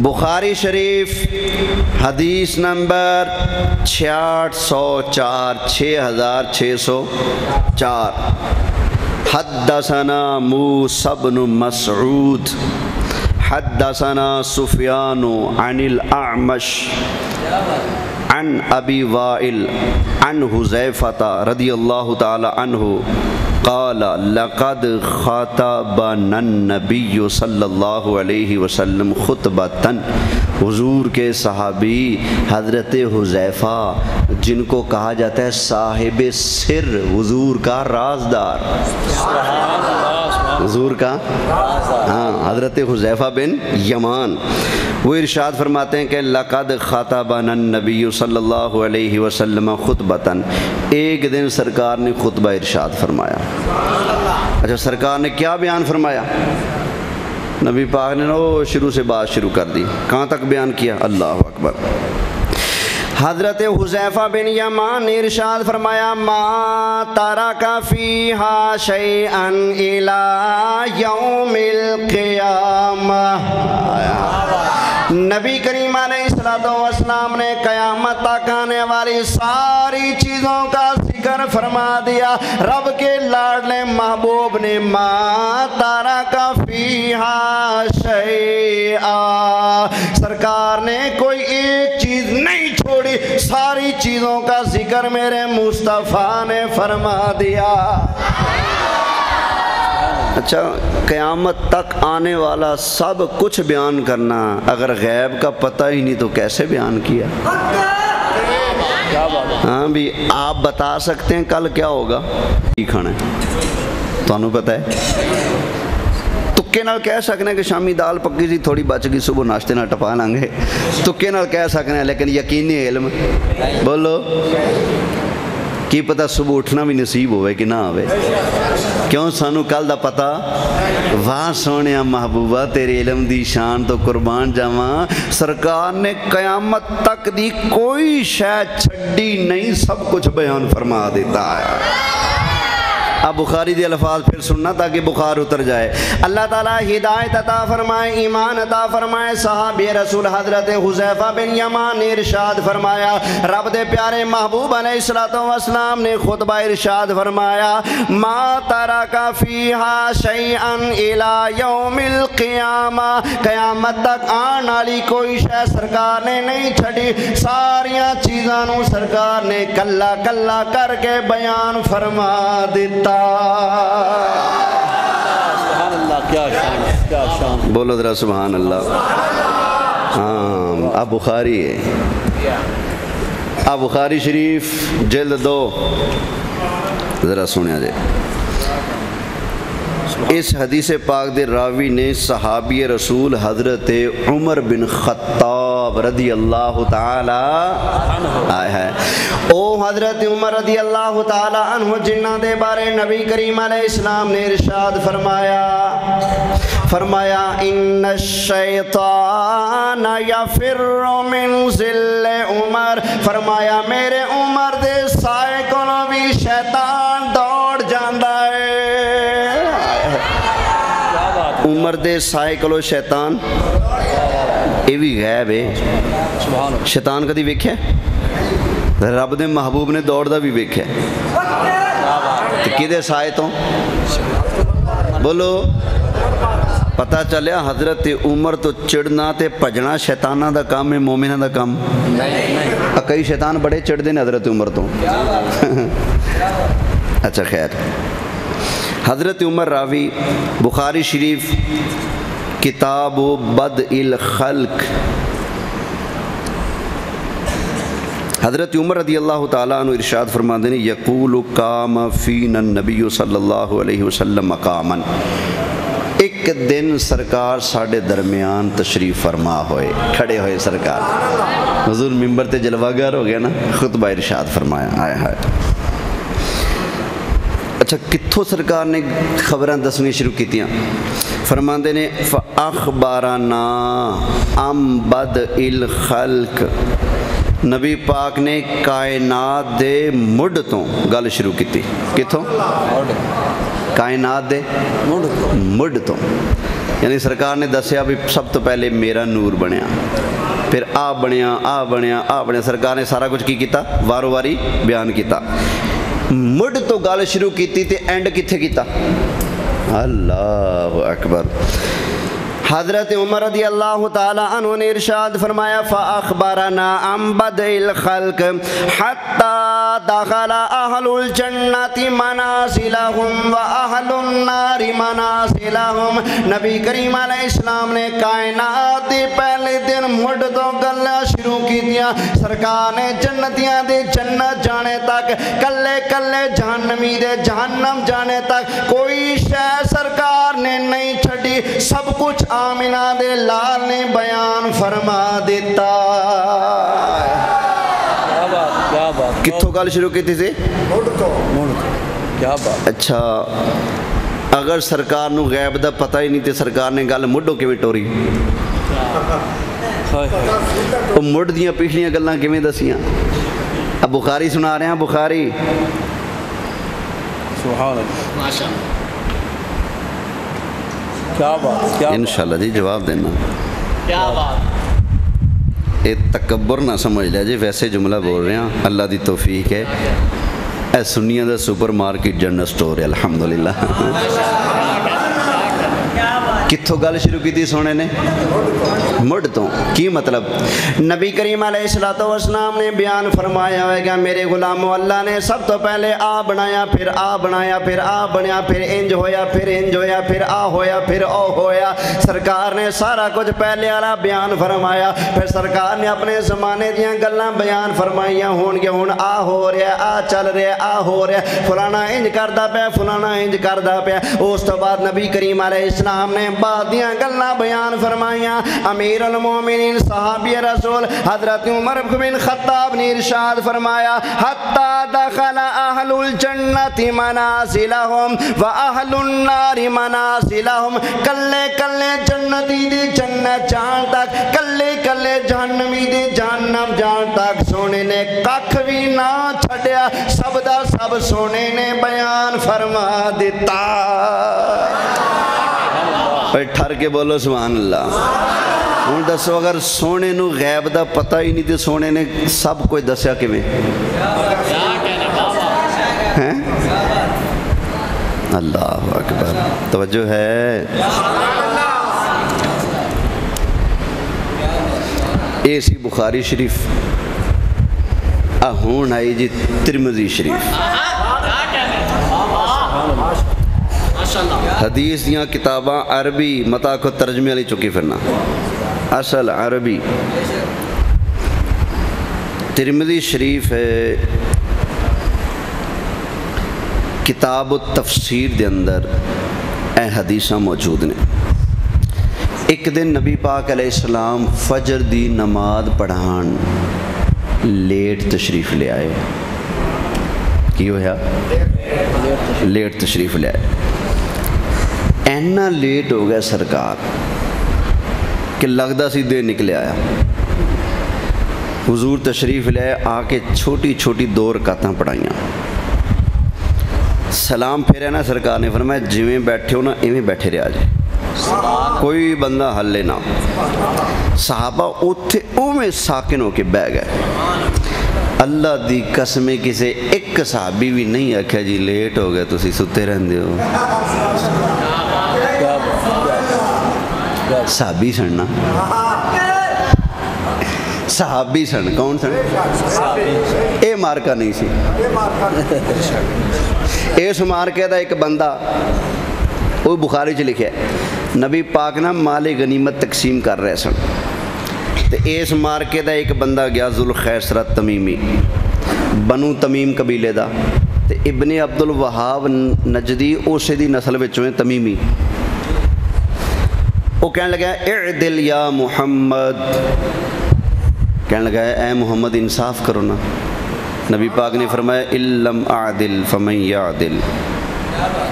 بخاری شریف حدیث نمبر 6604 6604 حدثنا موسى بن مسعود حدثنا سفیان عن الأعمش عن ابی وائل عن حذیفہ رضی اللہ تعالی عنہ قال لقد خطبنا النبی صلی اللہ علیہ وسلم خطبتاً، حضور کے صحابی حضرت حذیفہ جن کو کہا جاتا ہے صاحب سر، حضور کا رازدار، حضور کا حضرت حذیفہ بن یمان، وہ ارشاد فرماتے ہیں کہ لقد خطبنا النبی صلی اللہ علیہ وسلم خطبتاً، ایک دن سرکار نے خطبہ ارشاد فرمایا۔ اچھا، سرکار نے کیا بیان فرمایا؟ نبی پاک نے شروع سے بات شروع کر دی، کہاں تک بیان کیا؟ اللہ اکبر۔ حضرت حذیفہ بن یمان نے ارشاد فرمایا ما ترک فیہا شیئا الی یوم القیامہ، نبی کریم علیہ السلام نے قیامت تک آنے والی ساری چیزوں کا ذکر فرما دیا۔ رب کے لاڈلے محبوب نے ما ترک فیہا شیئا، سرکار نے کوئی ایک چیز نہیں چھوڑی، ساری چیزوں کا ذکر میرے مصطفیٰ نے فرما دیا۔ اچھا، قیامت تک آنے والا سب کچھ بیان کرنا، اگر غیب کا پتہ ہی نہیں تو کیسے بیان کیا؟ ہاں بھی آپ بتا سکتے ہیں کل کیا ہوگا، کی کھانا ہے تو انہوں پتہ ہے، تکے نال کہہ سکنے کہ شامی دال پکی سی تھوڑی بچ گئی، صبح ناشتے نال ٹپا لیں گے، تکے نال کہہ سکنے ہیں، لیکن یقینی علم بولو کی پتہ صبح اٹھنا بھی نصیب ہوئے کہ نہ ہوئے، کیوں سانو کل دا پتہ؟ واہ سونیا محبوبہ تیرے علم دی شان تو قربان جاواں، سرکار نے قیامت تک دی کوئی شے چھڈی نہیں، سب کچھ بیان فرما دیتا ہے۔ اب بخاری دی الفاظ پھر سننا تاکہ بخار اتر جائے۔ اللہ تعالیٰ ہدایت عطا فرمائے، ایمان عطا فرمائے۔ صحابی رسول حضرت حذیفہ بن یمان نے ارشاد فرمایا، رب دے پیارے محبوب علیہ السلام نے خطبہ ارشاد فرمایا ما ترک فیہا شیئا الی یوم القیامہ، قیامت تک آن والی کوئی شے سرکار نے نہیں چھڑی، ساریاں چیزاں نو سرکار نے کلا کلا کر کے بیان فرما دیتا۔ سبحان اللہ، کیا شان، کیا شان، بولو ذرا سبحان اللہ۔ ہاں، اب بخاری ہے، اب بخاری شریف جلد 2 ذرا سنیا جائے۔ اس حدیث پاک دے راوی نے صحابی رسول حضرت عمر بن خطاب رضی اللہ تعالی عنہ، او حضرت عمر رضی اللہ تعالی عنہ جنہ دے بارے نبی کریم علیہ السلام نے ارشاد فرمایا ان الشیطان یفر من ذل عمر، فرمایا میرے عمر دے سائے کولوں بھی شیطان دوڑ جاندا ہے۔ عمر دے سائے کولوں شیطان، یہ بھی غیب ہے، شیطان کدی ویکھیا؟ رب دے محبوب نے دوڑدا بھی ویکھیا، تے کدے سائے تو؟ بولو، پتہ چلیا حضرت عمر تو چڑنا تے بھجنا شیطانہ دا کام ہے، مومنہ دا کام؟ کئی شیطان بڑے چڑھ دے حضرت عمر تو۔ اچھا خیر، حضرت عمر راوی بخاری شریف کتاب بدء الخلق، حضرت عمر رضی اللہ تعالیٰ عنہ ارشاد فرماتے ہیں یقول قام فینا النبی صلی اللہ علیہ وسلم مقاما، ایک دن سرکار ساڑھے درمیان تشریف فرما ہوئے، کھڑے ہوئے سرکار، حضور ممبر تے جلوہ گر ہو گیا نا، خطبہ ارشاد فرمایا، آئے ہائے۔ اچھا، کتھوں سرکار نے خبریں دسنی شروع کی تیاں؟ فرماندے نے فَأَخْبَرَنَا عَنْ بَدْءِ الْخَلْقِ، نبی پاک نے کائنات دے مڈ تو گل شروع کی تھی، کتھوں؟ کائنات دے مڈ تو، یعنی سرکار نے دسیا بھی سب تو پہلے میرا نور بنیا، پھر آ بنیا آ بنیا آ بنیا، سرکار نے سارا کچھ کی کیتا وارو واری بیان کیتا۔ مڈ تو گل شروع کیتی تے اینڈ کتھے کیتا؟ اللہ اکبر۔ حضرت عمر رضی اللہ تعالی عنہ نے ارشاد فرمایا فَأَخْبَرَنَا عَنْ بَدْءِ الْخَلْقِ حَتَّى دَخَلَ أَهْلُ الْجَنَّةِ مَنَازِلَهُمْ وَأَهْلُ النَّارِ مَنَازِلَهُمْ۔ نبی کریم علیہ السلام نے کائنات دے پہلے دن مڈ تو گلاں شروع کی دیا، سرکار نے جنتیاں دے جنت جانے تک، کلے کلے جہنمی دے جہنم جانے تک کوئی شے سرکار نے نہیں چھڑی، سب کچھ آمینہ دے لال نے بیان فرما دیتا۔ کیا بات، کتھوں گل شروع کی تھی سے؟ کیا بات۔ اچھا اگر سرکار نو غیب دا پتہ ہی نہیں تے سرکار نے گل مڈو کیویں ٹوری؟ وہ مڈ دیاں پچھلیاں گلاں کیویں دسیاں؟ اب بخاری سنا رہے ہیں، بخاری سبحان اللہ، ماشاءاللہ، کیا بات، کیا انشاءاللہ جی جواب دینا۔ کیا بات، یہ تکبر نہ سمجھ لیا جی، ویسے جملہ بول رہے ہیں، اللہ دی توفیق ہے۔ اے سنیاں دا سپر مارکیٹ جنرل سٹور ہے الحمدللہ۔ کتھوں گل شروع کی تھی سونے نے؟ مڈ تو کی مطلب؟ نبی کریم علیہ السلام نے بیان فرمایا ہوئے گا میرے غلاموں، اللہ نے سب تو پہلے آ بنایا، پھر آ بنایا، پھر آ بنیا، پھر انج ہویا، پھر انج ہویا، پھر آ ہویا، پھر او ہویا۔ سرکار نے سارا کچھ پہلے والا بیان فرمایا، پھر سرکار نے اپنے زمانے دیاں گلاں بیان فرمائیاں ہون گے، ہون آ ہو رہا، آ چل رہا، آ ہو رہا، فلانا انج کردا پیا، فلانا انج کردا پیا۔ اس تو بعد نبی کریم علیہ السلام نے بعد دیاں گلاں بیان فرمائیاں۔ امیر المومنین صحابی رسول حضرت عمر بن خطاب نے ارشاد فرمایا حتی دخل اہل الجنت منازلہم و اہل النار منازلہم، کلے کلے جنتی دے جنت جان تک، کلے کلے جہنمی دے جہنم جان تک سونے نے ککھ بھی نہ چھڑیا، سب دا سب سونے نے بیان فرما دیتا۔ ٹھر کے بولو سبحان اللہ۔ ہوں دسو اگر سونے نو غیب دا پتہ ہی نہیں تے سونے نے سب کوئی دسیا کیویں؟ ہیں؟ اللہ اکبر، توجہ ہے؟ اے سی بخاری شریف، ہون آئی جی ترمذی شریف۔ حدیث دیاں کتاباں عربی متا کو ترجمے والی چکی پھرنا، اصل عربی۔ ترمذی شریف ہے، کتاب التفسیر دے اندر اے حدیثاں موجود نے۔ ایک دن نبی پاک علیہ السلام فجر دی نماز پڑھان لیٹ تشریف لے آئے۔ کی ہویا؟ لیٹ تشریف لے آئے۔ اینا لیٹ ہو گیا سرکار کہ لگدا سی دے نکلے آیا۔ حضور تشریف لے آ کے چھوٹی چھوٹی 2 رکعتاں پڑھائیاں، سلام پھیرا نا سرکار نے فرمایا جویں بیٹھے ہو نا ایویں بیٹھے رہا جائے، کوئی بندہ ہلے نہ۔ صحابہ اتھے اویں ساکن ہو کے بہ گئے۔ اللہ دی قسمیں کسے ایک صحابی بھی نہیں آکھیا جی لیٹ ہو گئے تسی ستے رہندے ہو۔ صحابی سننا، صحابی سن، کون سن؟ اے مارکا نہیں سی، اس مارکے دا ایک بندہ، وہ بخاری چ لکھے نبی پاک نا مال غنیمت تقسیم کر رہے سن، تے اس مارکے دا ایک بندہ گیا ذوالخیسرہ تمیمی، بنو تمیم قبیلے دا، تے ابن عبد الوہاب نجدی اسے دی نسل وچوں تمیمی۔ وہ کہنے لگا اعدل یا محمد، کہنے لگا اے محمد انصاف کرو نا۔ نبی پاک نے فرمایا ان لم اعدل فمن یعدل،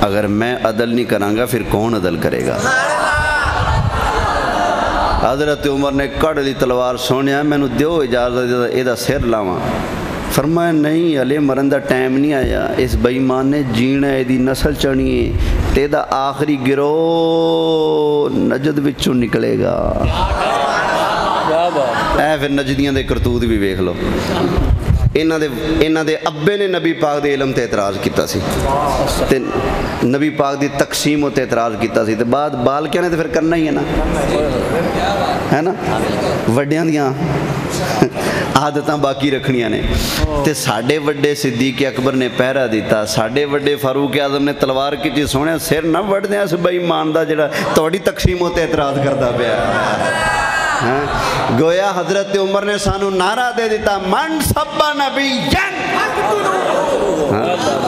اگر میں عدل نہیں کراں گا پھر کون عدل کرے گا؟ حضرت عمر نے کڑ لی تلوار، سونیا مینوں دیو اجازت یہ سر لاواں۔ فرمایا نہیں ہلے مرن دا ٹائم نہیں آیا، اس بےمان نے جینا ہے، دی نسل چڑھنی ہے، تے دا آخری گروہ نجد وچوں نکلے گا۔ کیا بات، اے پھر نجدیاں دے کرتوت بھی ویکھ لو۔ انہاں دے ابے نے نبی پاک دے علم تے اعتراض کیتا سی تے نبی پاک دی تقسیم تے اعتراض کیتا سی تے بعد بال کیا نے تے پھر کرنا ہی ہے نا وڈیاں دیاں عادتاں باقی رکھنیاں نے تے ساڈے وڈے صدیق اکبر نے پہرا دیتا، ساڈے وڈے فاروق اعظم نے تلوار کیتی، سونے سر نہ وڈ دیاں اس بے ایمان دا جڑا تہاڈی تقسیم تے اعتراض کردا پیا۔ گویا حضرت عمر نے سانو نعرہ دے دیتا من سبا نبی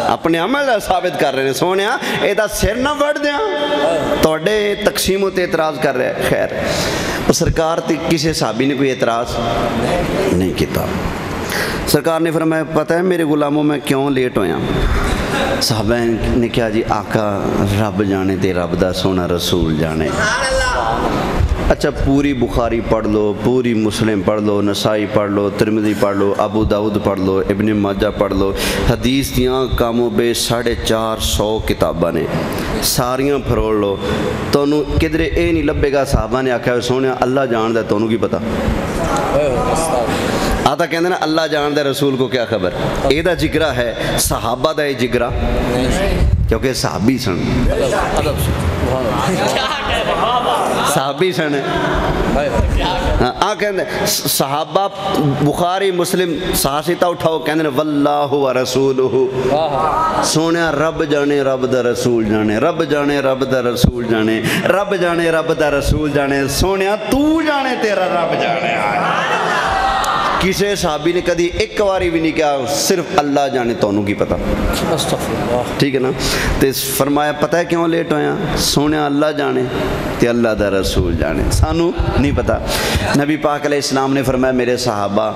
اپنے عمل ثابت کر رہے ہیں، سونے اے دا سر نہ وڑ دیا توڑے تقسیم تے اعتراض کر رہے ہیں۔ خیر سرکار تے کسی صحابی نے کوئی اعتراض نہیں کیتا۔ سرکار نے فرمایا پتہ ہے میرے غلاموں میں کیوں لیٹ ہویا؟ صحابہ نے کہا جی آقا رب جانے تے رب دا سونا رسول جانے۔ اچھا پوری بخاری پڑھ لو، پوری مسلم پڑھ لو، نسائی پڑھ لو، ترمذی پڑھ لو، ابو داؤد پڑھ لو، ابن ماجہ پڑھ لو، حدیث دیاں کاموں بے 450 کتاباں نے ساریاں پھروڑ لو، تونوں کدھرے اے نہیں لبے گا صحابہ نے آکھا سونے اللہ جان دا تونوں کی پتہ؟ آتا کہندے نا اللہ جان دا رسول کو کیا خبر؟ اے دا جگرہ ہے، صحابہ دا اے جگرہ کیونکہ صحابی سن، صحابی سن کہندے صحابہ بخاری مسلم ساسیتا اٹھاؤ کہندے واللہ و رسولہ، سونے رب جانے رب دا رسول جانے، رب جانے رب دا رسول جانے، رب جانے رب دا رسول جانے، سونے تو جانے تیرا رب جانے۔ کسی صحابی نے کدی ایک واری بھی نہیں کہا صرف اللہ جانے تونوں کی پتہ، ٹھیک ہے نا؟ تے فرمایا پتہ ہے کیوں لیٹ ہویا؟ سونے اللہ جانے تے اللہ دا رسول جانے، سانو نہیں پتہ۔ نبی پاک علیہ السلام نے فرمایا میرے صحابہ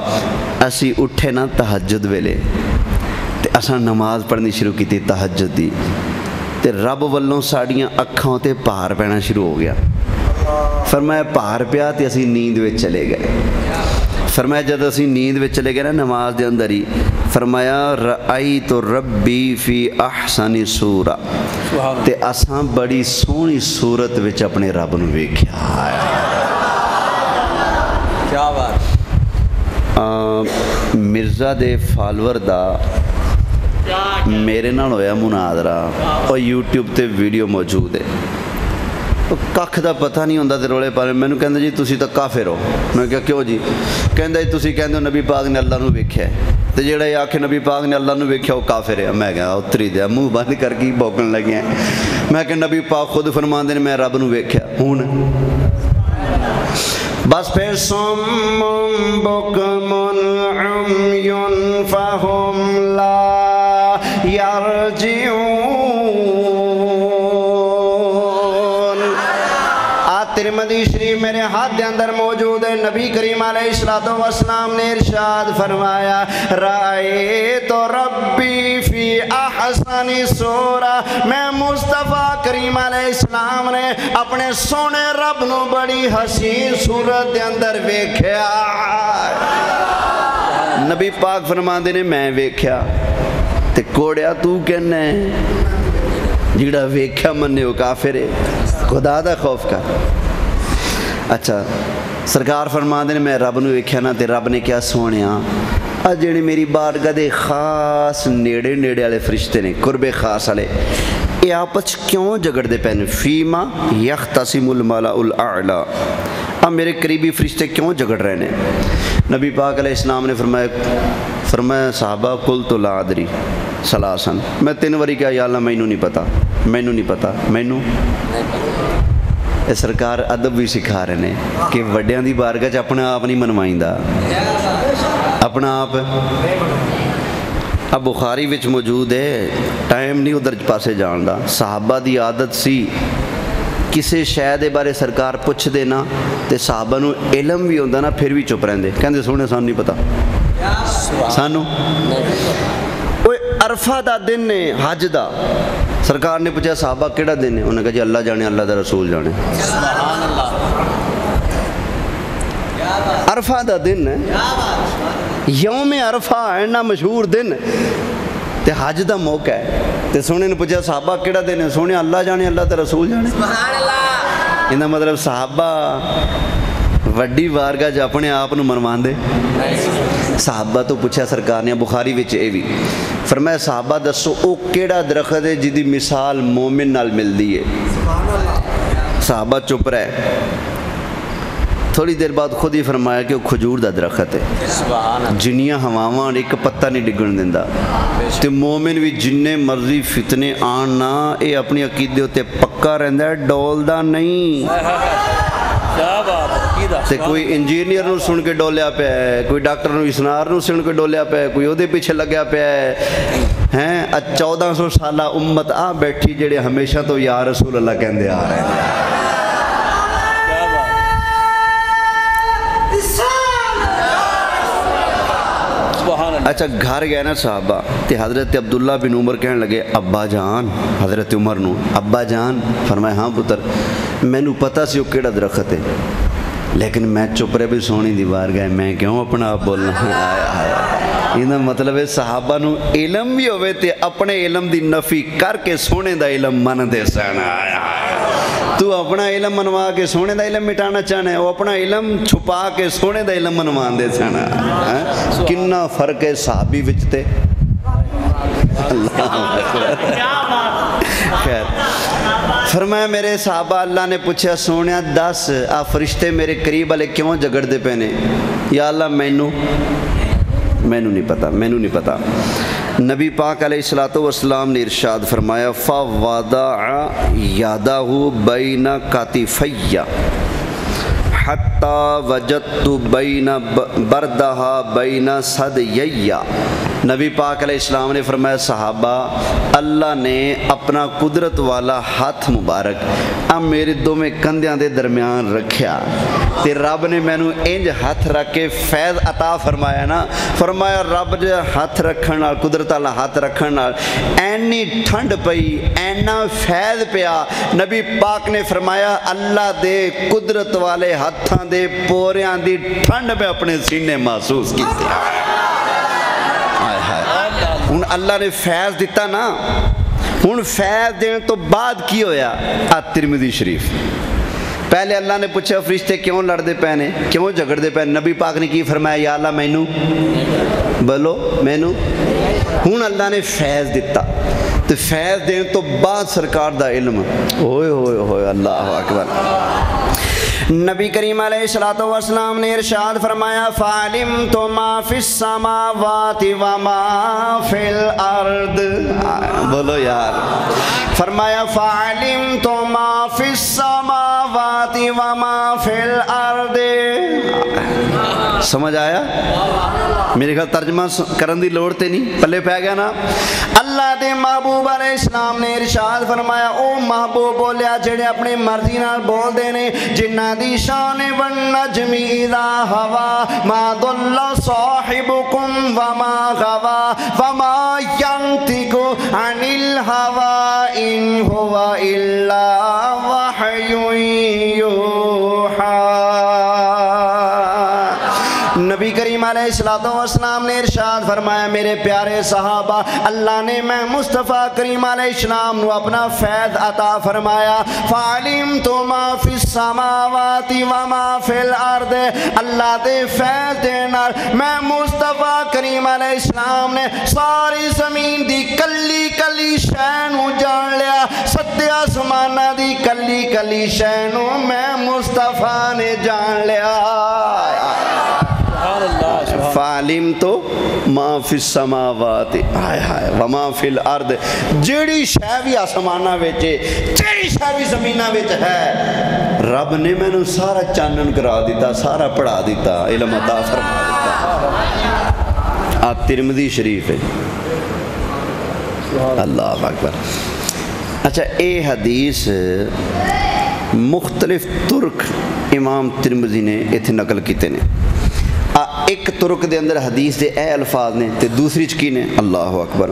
اسی اٹھے نا تہجد ویلے تے اساں نماز پڑھنی شروع کی تھی تہجد دی تے رب والوں ساڑیاں اکھاں تے پہار پینا شروع ہو گیا۔ فرمایا پہار پیا تے اسی نیند وچ چلے گئے۔ فرمایا جب اسی نیند وچ چلے گئے نا نماز دے اندر ہی، فرمایا رأیت ربی فی احسن صورہ، تے اساں بڑی سونی صورت وچ اپنے رب نو ویکھیا۔ کیا بات، مرزا دے فالور دا میرے نال ہویا مناظرہ اور یوٹیوب تے ویڈیو موجود ہے، ککھ دا پتہ نہیں ہوندا تے رولے پانے مینوں کہندا جی تسی تاں کافر ہو۔ میں کہا کیوں جی؟ کہندا جی تسی کہندے ہو نبی پاک نے اللہ نو ویکھیا ہے تے جیڑا یہ آکھے نبی پاک نے اللہ نو ویکھیا وہ کافر ہے۔ میں کہا اتری دیا منہ بند کر کے بوکن لگے ہیں۔ میں کہ نبی پاک خود فرماندے نے میں رب نو ویکھیا ہن بس پھر صم بکم عمی فہم لا یرجعون۔ ترمذی شریف میرے ہاتھ دے اندر موجود ہے، نبی کریم علیہ السلام نے ارشاد فرمایا رأیت ربی فی احسن صورہ، میں مصطفیٰ کریم علیہ السلام نے اپنے سونے رب نو بڑی حسین صورت دے اندر ویکھیا۔ نبی پاک فرماندے نے میں ویکھیا تے کوڑیا تو کہنا ہے جیڑا ویکھیا مننے وہ کافر ہے، خدا دا خوف کر۔ اچھا سرکار فرماندے نے میں رب نو ویکھیا نا تے رب نے کیا سونیا جڑے میری بارگاہ دے خاص نیڑے نیڑے والے فرشتے نے قرب خاص والے یہ آپس کیوں جگڑ دے پہنے فیما یختصم الملأ الاعلی، اب میرے قریبی فرشتے کیوں جگڑ رہے نے؟ نبی پاک علیہ السلام نے فرمایا صحابہ قلت لا ادری سلاسن، میں 3 واری کہا یا اللہ مینوں نہیں پتا، مینوں نہیں پتا، مینوں سرکار ادب بھی سکھا رہے ہیں کہ وڈیاں دی بارگاہ چ اپنا آپ نہیں منوائندہ، اپنا آپ۔ اب بخاری وچ موجود ہے، ٹائم نہیں ادھر پاسے جان دا، صحابہ دی عادت سی کسے شے دے بارے سرکار پوچھ دینا تے صحابہ نو علم بھی ہوندا نا پھر بھی چپ رہندے، کہندے سونے سانوں نہیں پتا، سانوں عرفہ دا دن نے حج دا، سرکار نے پوچھا صحابہ کیڑا دن ہے؟ انہوں نے کہا جی اللہ جانے اللہ دا رسول جانے۔ عرفہ دا دن ہے، یوم عرفہ اینا مشہور دن تے حج دا موقع ہے تے سونے نے پوچھا صحابہ کیڑا دن ہے؟ سونے اللہ جانے اللہ تے رسول جانے. سبحان اللہ. انہا مطلب صحابہ وڈی وارگاہ جو اپنے آپ نو منوان دے. صحابہ تو پوچھا سرکار نے بخاری وچ اے وی فرمایا صحابہ دسو او کیڑا درخت ہے جدی مثال مومن نال مل دی ہے. صحابہ چپ رہے. تھوڑی دیر بعد خود ہی فرمایا کہ وہ کھجور دا درخت ہے. جنیاں ہواواں ایک پتہ نہیں ڈگن دیندہ. تے مومن بھی جننے مرضی فتنے آن نہ اے اپنی عقیدے ہوتے پکا رہندہ ہے ڈول دا نہیں. تے کوئی انجینئر نو سن کے ڈولیا پہ ہے, کوئی ڈاکٹر نو اسنار نو سن کے ڈولیا پہ ہے, کوئی عہدے پیچھے لگیا پہ ہے. 1400 سالہ امت آ بیٹھی جڑے ہمیشہ تو یا رسول اللہ کہندے آ رہے ہیں. اچھا گھر گئے نا صحابہ تے حضرت عبداللہ بن عمر کہنے لگے ابا جان, حضرت عمر نو ابا جان. فرمایا ہاں پتر میں نو پتہ سی وہ کیڑا درخت ہے لیکن میں چپ رہے بھی سونی دیوار گئے میں کیوں اپنا آپ بولنا. یہ مطلب ہے صحابہ نو علم بھی ہوئے تے اپنے علم دی نفی کر کے سونے دا علم من دے سانا. تو اپنا علم منوا کے سونے دا علم مٹانا چاہنا ہے, وہ اپنا علم چھپا کے سونے دا علم منوان دے چاہنا ہے. کننا فرق ہے صحابی وچتے. خیر فرمایا میرے صحابہ اللہ نے پوچھا سونیا دس آ فرشتے میرے قریب والے کیوں جگڑ دے پینے؟ یا اللہ مینوں نہیں پتا. نبی پاک علیہ السلام نے ارشاد فرمایا فَوَضَعَ يَدَهُ بَيْنَ كَتِفَيَّ حَتَّى وَجَدْتُ بَيْنَ بَرْدَهَا بَيْنَ صَدْيَيَّ. نبی پاک علیہ السلام نے فرمایا صحابہ اللہ نے اپنا قدرت والا ہاتھ مبارک اب میرے دو میں کندیاں دے درمیان رکھیا تے رب نے میں نو انج ہاتھ رکھ کے فیض عطا فرمایا نا. فرمایا رب جے ہاتھ رکھن نال قدرت والا ہاتھ رکھن نال اینی ٹھنڈ پئی اینا فیض پیا. نبی پاک نے فرمایا اللہ دے قدرت والے ہاتھاں دے پوریاں دی ٹھنڈ میں اپنے سینے محسوس کیتے. ہن اللہ نے فیض دیتا نا, ہن فیض دین تو بعد کی ہویا ترمذی شریف. پہلے اللہ نے پوچھا فرشتے کیوں لڑ دے پینے کیوں جھگڑ دے پینے؟ نبی پاک نے کی فرمایا یا اللہ مینوں بولو مینوں. ہن اللہ نے فیض دیتا تو فیض دین تو بعد سرکار دا علم ہوئے ہوئے ہوئے اللہ اکبر. نبی کریم علیہ السلام نے ارشاد فرمایا فَعَلِمْتُ مَا فِي السَّمَاوَاتِ وَمَا فِي الْأَرْضِ. بولو یار. فرمایا فَعَلِمْتُ مَا فِي السَّمَاوَاتِ وَمَا فِي الْأَرْضِ. سمجھ آیا؟ میرے خیال ترجمہ کرن دی لوڑ تے نہیں, پلے پہ گیا نا. اللہ دے محبوب علیہ السلام نے ارشاد فرمایا او محبوب بولیا جڑے اپنی مرضی نال بول دے نے جنہ دی شان والنجم اذا ہوا ما ضل صاحبکم وما غوا وما ینطق عن الہوا ان ہوا الا وحی یوحا. نبی کریم علیہ السلام نے ارشاد فرمایا میرے پیارے صحابہ اللہ نے میں مصطفیٰ کریم علیہ السلام نو اپنا فیض عطا فرمایا. فَعَلِمْتُ مَا فِي السَّمَاوَاتِ وَمَا فِي الْأَرْضِ. اللہ دے فیض دینا میں مصطفیٰ کریم علیہ السلام نے ساری زمین دی کلی کلی شینو جان لیا. ستے آسمانہ دی کلی کلی شینو میں مصطفیٰ نے جان لیا. فَعَلِمْتُ مَا فِي السَّمَاوَاتِ وَمَا فِي الْأَرْضِ. جیڑی شے بھی آسمانہ ویچے جیڑی شے بھی زمینہ ویچ ہے رب نے میں نے سارا چانن کرا دیتا سارا پڑھا دیتا علم عطا فرما دیتا. ترمذی شریف ہے. اللہ اکبر. اچھا اے حدیث مختلف ترک امام ترمذی نے اتنے نقل کیتے نے. ایک ترک دے اندر حدیث دے اے الفاظ نے تے دوسری چ کی نے اللہ اکبر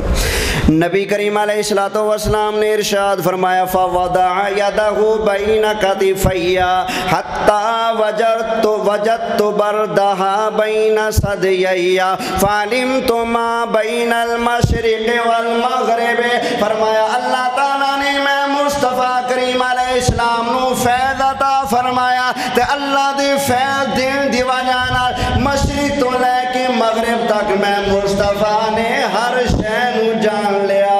نبی کریم علیہ الصلوۃ والسلام نے ارشاد فرمایا فوضع يده بين كتفي حتى وجدت بردها بين ثديي فعلمت ما بين المشرق والمغرب فرمایا اللہ تعالیٰ نے میں مصطفیٰ کریم علیہ السلام نو فیض عطا فرمایا تے اللہ دے فیض دین دی وجہ نال مشرق تو لے کے مغرب تک میں مصطفیٰ نے ہر شے نو جان لیا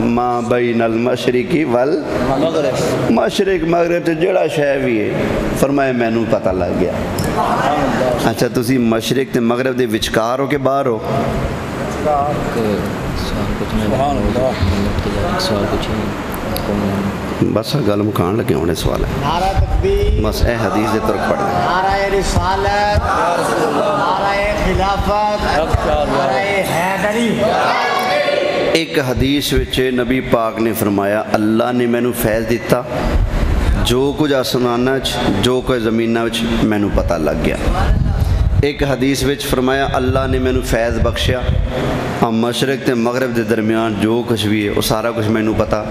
ما بین المشرقی والمغرب مشرق مغرب تے جڑا شے بھی ہے فرمایا مینوں پتہ لگ گیا اچھا تسی مشرق تے مغرب دے وچکار ہو کے باہر ہو بس گل مکان لگے ہونے سوال ہے نعرہ تکبیر بس اے حدیث دے ترک پڑھ لیں نعرہ رسالت نعرہ خلافت نعرہ حیدری ایک حدیث وچ نبی پاک نے فرمایا اللہ نے مینوں فیض دیتا جو کچھ آسماناں وچ جو کچھ زمیناں وچ مینوں پتہ لگ گیا ایک حدیث وچ فرمایا اللہ نے مینوں فیض بخشیا مشرق تے مغرب دے درمیان جو کچھ بھی ہے وہ سارا کچھ مینوں پتہ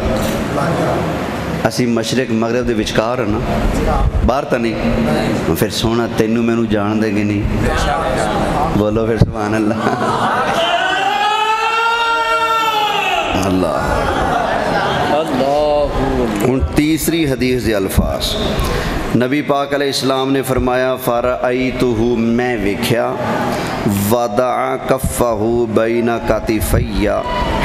اسی مشرق مغرب دے وچکار نا باہر تا نہیں پھر سونا تینوں مینوں جان دے گے نہیں بولو پھر سبحان اللہ اللہ ان تیسری حدیث دے الفاظ نبی پاک علیہ السلام نے فرمایا فرأیتہ میں ویکھیا وضع کفہ بین کتفی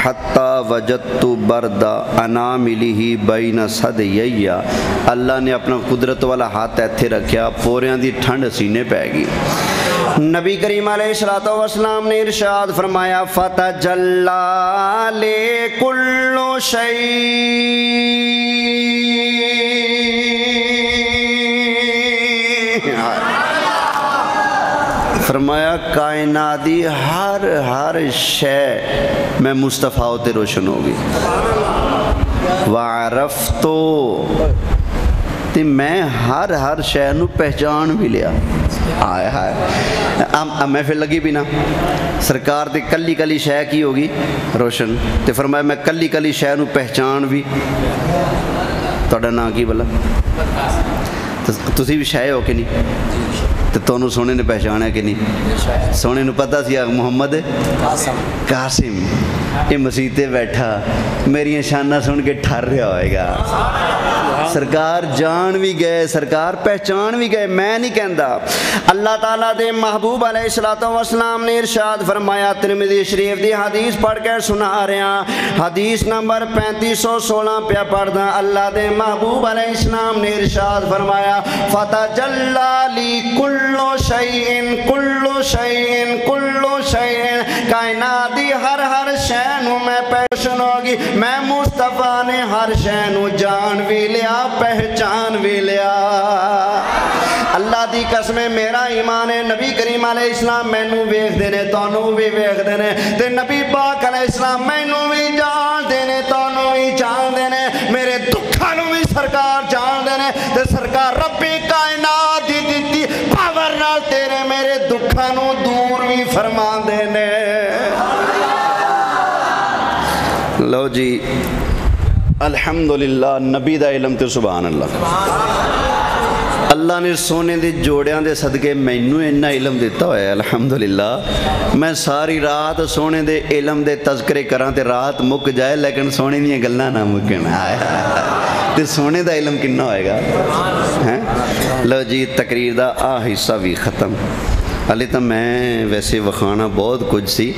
حتی وجدت برد اناملہ بین ثدیی اللہ نے اپنا قدرت والا ہاتھ ایتھے رکھیا پوریاں دی ٹھنڈ سینے پہ گئی نبی کریم علیہ الصلوۃ والسلام نے ارشاد فرمایا فتجلی لکل شیء فرمایا کائنات دی ہر شے میں مصطفیٰ تے روشن ہوگی وعرفتو تے میں ہر شے نو پہچان بھی لیا آئے ہائے اب محفل لگی بھی نا سرکار تے کلی کلی شے کی ہوگی روشن تے فرمایا میں کلی کلی شے نو پہچان بھی تہاڈا نام کی بلا تسی بھی شے ہو کہ نہیں تو تونوں سونے نے پہچانا کہ نہیں سونے نے پتہ سی محمد قاسم یہ مسیتے بیٹھا میری شانہ سن کے ٹھر رہا ہوئے گا سرکار جان بھی گئے سرکار پہچان بھی گئے میں نہیں کہندا اللہ تعالیٰ دے محبوب علیہ الصلوۃ والسلام نے ارشاد فرمایا ترمذی شریف دی حدیث پڑھ کے سنا رہے ہیں حدیث نمبر 3516 پہ پڑھدا اللہ دے محبوب علیہ السلام نے ارشاد فرمایا فتجلی لکل شیء کائنات دی ہر شے نو میں پہچان ہوگی میں مصطفیٰ نے ہر شے نو جان بھی لیا پہچان بھی لیا اللہ دی قسم میرا ایمان ہے نبی کریم علیہ السلام مینوں ویکھ دینے تانوں بھی ویکھ دینے تے نبی پاک علیہ السلام مینوں بھی جان دینے تانوں بھی جان دینے میرے دکھاں نوں بھی سرکار جان دینے تے سرکار رب کائنات دی دتی پاور نال تیرے میرے دکھاں نوں دور بھی فرما دینے لو جی الحمدللہ نبی دا علم تے سبحان اللہ اللہ نے سونے دے جوڑیاں دے صدقے مینوں اتنا علم دیتا ہویا ہے الحمدللہ میں ساری رات سونے دے علم دے تذکرے کراں تے رات مک جائے لیکن سونے دیاں گلاں نہ مکن تے سونے دا علم کنا ہوئے گا لو جی تقریر دا حصہ بھی ختم علی تو میں ویسے وکھانا بہت کچھ سی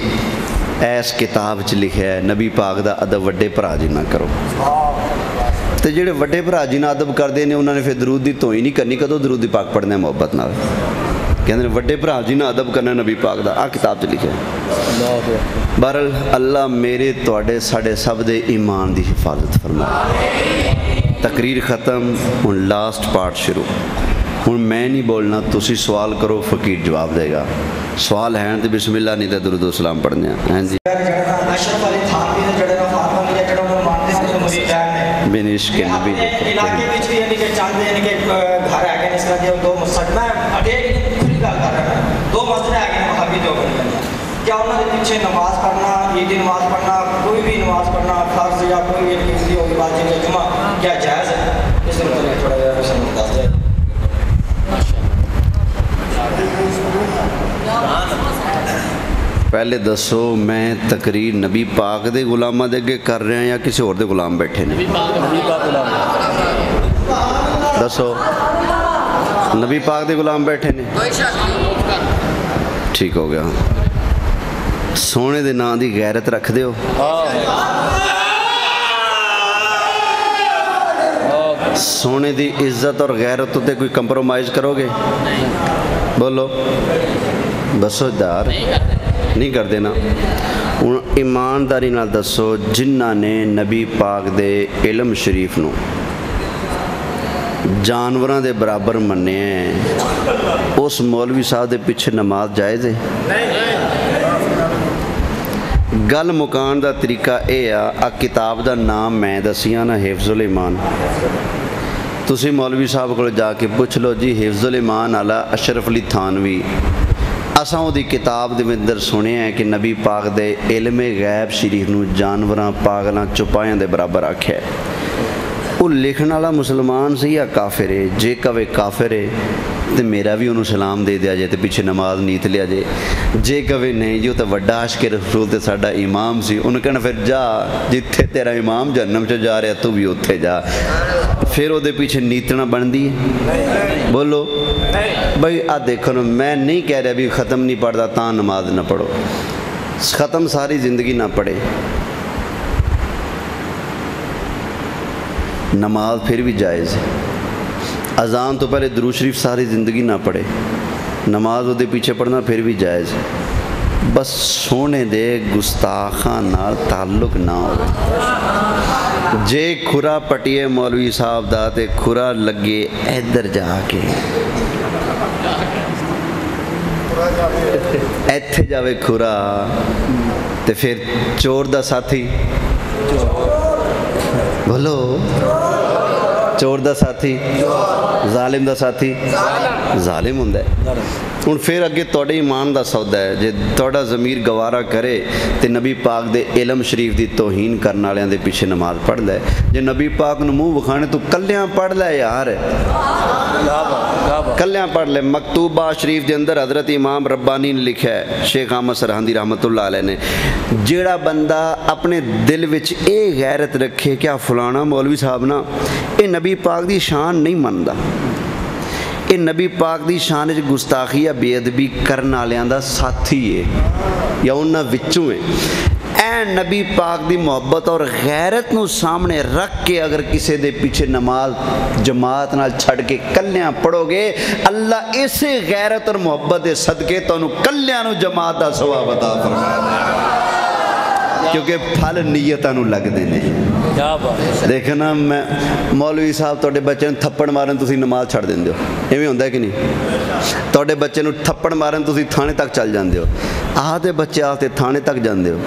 ایس کتاب چ لکھیا ہے نبی پاک دا ادب وڈے بھرا جی نہ کرو تے جڑے وڈے بھرا جی نہ ادب کردے نے انہوں نے پھر درود دی توئی نہیں کرنی کدوں درود پاک پڑھنے محبت نال کہندے وڈے بھرا جی نہ ادب کرنا نبی پاک دا کتاب چ لکھیا ہے بہرحال اللہ میرے تواڈے ساڈے سب دے ایمان دی حفاظت فرمائے تقریر ختم ہن لاسٹ پارٹ شروع ہن میں نہیں بولنا تسی سوال کرو فقیر جواب دے گا سوال ہیں تو بسم اللہ نہیں تو درود و سلام پڑھنے ہیں جی بن عشق نبی دوسری گل کر رہا ہے دو مسئلے آ گئے وہابی دیوبندی کیا انہوں نے پیچھے نماز پڑھنا عیدی نماز پڑھنا کوئی بھی نماز پڑھنا فرض یا کوئی بھی کسی ہوگی واجب یا جمعہ کیا جائز ہے اس سے متعلق تھوڑا جا روشن بتا دیں پہلے دسو میں تقریر نبی پاک دے غلاماں دے اگے کر رہے ہیں یا کسی اور دے غلام بیٹھے نے دسو نبی پاک دے غلام بیٹھے نے ٹھیک ہو گیا سونے دے نام دی غیرت رکھ دیو سونے دی عزت اور غیرت تے کوئی کمپرومائز کرو گے بولو دسو دار نہیں کر دینا ایمانداری نال دسو جنہ نے نبی پاک دے علم شریف نو جانوراں دے برابر مننے ہیں اس مولوی صاحب دے پیچھے نماز جائز ہے گل مکان دا طریقہ اے آ کتاب دا نام میں دسیاں نا حفظ الایمان تسی مولوی صاحب کو جا کے پوچھ لو جی حفظ الایمان علی اشرف علی تھانوی اساں دی کتاب دے اندر سنے ہیں کہ نبی پاک دے علم غیب شریف نو جانوراں پاگلاں چپائیاں دے برابر آکھیا ہے وہ لکھن والا مسلمان سی یا کافر ہے جے کہے کافر ہے تو میرا بھی انہوں سلام دے دیا جائے تو پیچھے نماز نیت لیا جائے جے کہے نہیں جو تو وڈا عاشق رسول تے ساڈا امام سی انہوں کہنا پھر جا جتھے تیرا امام جہنم چ جا رہا تو بھی اتھے جا پھر وہ دے پیچھے نیتنا بن دی ہے بولو بھائی آ دیکھو نا میں نہیں کہہ رہا بھی ختم نہیں پڑھتا تاں نماز نہ پڑھو ختم ساری زندگی نہ پڑھے نماز پھر بھی جائز ہے اذان تو پہلے درود شریف ساری زندگی نہ پڑھے نماز وہ دے پیچھے پڑھنا پھر بھی جائز ہے بس سونے دے گستاخاں نال تعلق نہ ہو جے کھرا پٹیے مولوی صاحب دا تے کھرا لگے ادھر جا کے ایتھے جاوے کھرا تے پھر چور دا ساتھی بولو چور دا ساتھی ظالم دا ساتھی ظالم ہوندا ہے ہن پھر اگے تواڈے ایمان دا سودا ہے جے تواڈا ضمیر گوارا کرے تے نبی پاک دے علم شریف دی توہین کرن والیاں دے پیچھے نماز پڑھ لے جے نبی پاک نو منہ وکھانے تو کلیاں پڑھ لے یار کلیاں پڑھ لے مکتوبہ شریف دے اندر حضرت امام ربانی نے لکھا ہے شیخ احمد سرہندی رحمۃ اللہ علیہ نے جیڑا بندہ اپنے دل وچ اے غیرت رکھے کیا فلانا مولوی صاحب نا اے نبی پاک دی شان نہیں مندا اے نبی پاک دی شان وچ گستاخی یا بے ادبی کرن والیاں دا ساتھی ہے یا انہاں وچوں ہے اے نبی پاک دی محبت اور غیرت نو سامنے رکھ کے اگر کسی دے پیچھے نماز جماعت نال چھڑ کے کلیاں پڑھو گے اللہ اسے غیرت اور محبت دے صدقے تانوں کلیاں نو جماعت دا ثواب عطا فرمائے کیونکہ پھل نیتاں نو لگ دے نے دیکھنا میں مولوی صاحب تواڈے بچے نوں تھپڑ مارن تسی نماز چھڑ دیندے ہو ایویں ہوندا ہے کہ نہیں تواڈے بچے نوں تھپڑ مارن تسی تھانے تک چل جاندے ہو آہ دے بچے آتے تھانے تک جاندے ہو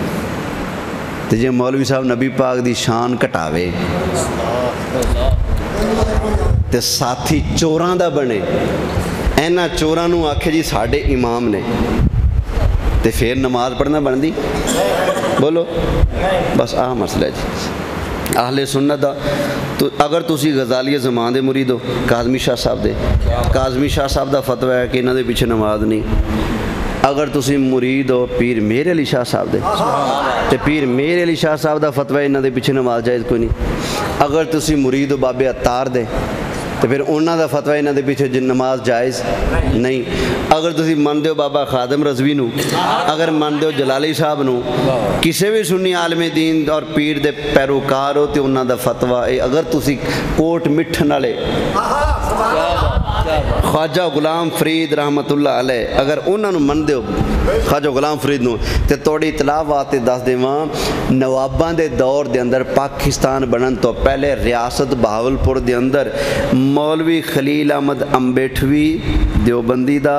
تے جے مولوی صاحب نبی پاک دی شان کٹاوے تے ساتھی چوراں دا بنے اینا چوراں نوں آکھے جی ساڈے امام نے تے پھر نماز پڑھنا بندی بولو بس آہ مسئلہ ہے جی اہل سنت دا تو اگر تسی غزالی زمان دے مرید ہو کاظمی شاہ صاحب دے کاظمی شاہ صاحب دا فتوی ہے کہ انہاں دے پیچھے نماز نہیں اگر تسی مرید ہو پیر میر علی شاہ صاحب دے تے پیر میر علی شاہ صاحب دا فتوی انہاں دے پیچھے نماز جائز کوئی نہیں اگر تسی مرید ہو بابے عطار دے تو پھر انہاں دا فتوی انہاں دے پیچھے نماز جائز نہیں اگر تسی مندے ہو بابا خادم رضوی نو اگر مندے ہو جلالی صاحب نو کسی بھی سنی عالم دین اور پیر دے پیروکار ہو تو انہاں دا فتوی اگر تسی کوٹ مٹھن والے خواجہ غلام فرید رحمت اللہ علیہ اگر انہاں نو مندے ہو خواجہ غلام فرید نو تے توڑی اطلاع واتے دس دیواں نواباں دے دور دے اندر پاکستان بنن تو پہلے ریاست بہاولپور دے اندر مولوی خلیل احمد امبیٹھوی دیوبندی دا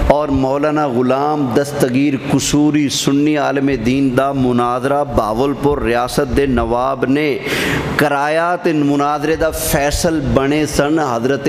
اور مولانا غلام دستگیر قصوری سنی عالم دین دا مناظرہ بہاولپور ریاست دے نواب نے کرایا تے مناظرے دا فیصل بنے سن حضرت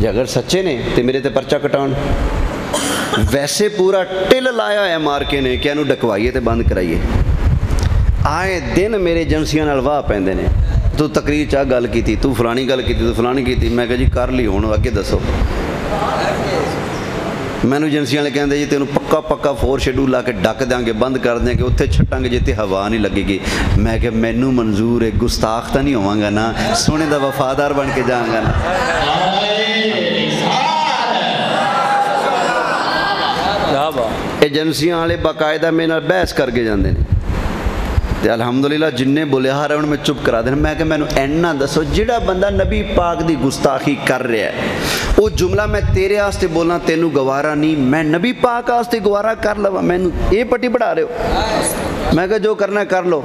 ਜੇ ਅਗਰ ਸੱਚੇ ਨੇ ਤੇ ਮੇਰੇ ਤੇ ਪਰਚਾ ਕਟਾਉਣ। ਵੈਸੇ ਪੂਰਾ ਟਿਲ ਲਾਇਆ ਹੋਇਆ ਮਾਰਕੇ ਨੇ ਕਿ ਇਹਨੂੰ ਡਕਵਾਈਏ ਤੇ ਬੰਦ ਕਰਾਈਏ। ਆਏ ਦਿਨ ਮੇਰੇ ਏਜੰਸੀਆਂ ਨਾਲ ਵਾਹ ਪੈਂਦੇ ਨੇ, ਤੂੰ ਤਕਰੀਰ 'ਚ ਆਹ ਗੱਲ ਕੀਤੀ, ਤੂੰ ਫਲਾਣੀ ਗੱਲ ਕੀਤੀ, ਤੂੰ ਫਲਾਣੀ ਕੀਤੀ। ਮੈਂ ਕਿਹਾ ਜੀ ਕਰ ਲਈ, ਹੁਣ ਅੱਗੇ ਦੱਸੋ। ਮੈਨੂੰ ਏਜੰਸੀਆਂ ਵਾਲੇ ਕਹਿੰਦੇ ਜੀ ਤੈਨੂੰ ਪੱਕਾ 4 ਸ਼ੈਡਿਊਲ ਲਾ ਕੇ ਡੱਕ ਦਿਆਂਗੇ, ਬੰਦ ਕਰ ਦਿਆਂਗੇ, ਉੱਥੇ ਛੱਟਾਂਗੇ ਜਿੱਥੇ ਹਵਾ ਨਹੀਂ ਲੱਗੇਗੀ। ਮੈਂ ਕਿਹਾ ਮੈਨੂੰ ਮਨਜ਼ੂਰ ਹੈ, ਗੁਸਤਾਖ ਤਾਂ ਨਹੀਂ ਹੋਵਾਂਗਾ ਨਾ, ਸੋਹਣੇ ਦਾ ਵਫਾਦਾਰ ਬਣ ਕੇ ਜਾਵਾਂਗਾ ਨਾ। ਏਜੰਸੀਆਂ ਵਾਲੇ ਬਾਕਾਇਦਾ ਮੇਰੇ ਨਾਲ ਬਹਿਸ ਕਰਕੇ ਜਾਂਦੇ ਨੇ ਤੇ ਅਲਹਮਦੁਲਿਲਾ ਜਿੰਨੇ ਬੁਲਿਹਾਰ ਹੁਣ ਮੈਂ ਚੁੱਪ ਕਰਾ ਦੇਣਾ। ਮੈਂ ਕਿ ਮੈਨੂੰ ਇੰਨਾ ਦੱਸੋ, ਜਿਹੜਾ ਬੰਦਾ ਨਬੀ ਪਾਕ ਦੀ ਗੁਸਤਾਖੀ ਕਰ ਰਿਹਾ ਉਹ ਜੁਮਲਾ ਮੈਂ ਤੇਰੇ ਵਾਸਤੇ ਬੋਲਾਂ ਤੈਨੂੰ ਗਵਾਰਾ ਨਹੀਂ, ਮੈਂ ਨਬੀ ਪਾਕ ਵਾਸਤੇ ਗਵਾਰਾ ਕਰ ਲਵਾਂ? ਮੈਨੂੰ ਇਹ ਪੱਟੀ ਪੜਾ ਰਹੇ ਹੋ। ਮੈਂ ਕਿਹਾ ਜੋ ਕਰਨਾ ਕਰ ਲੋ।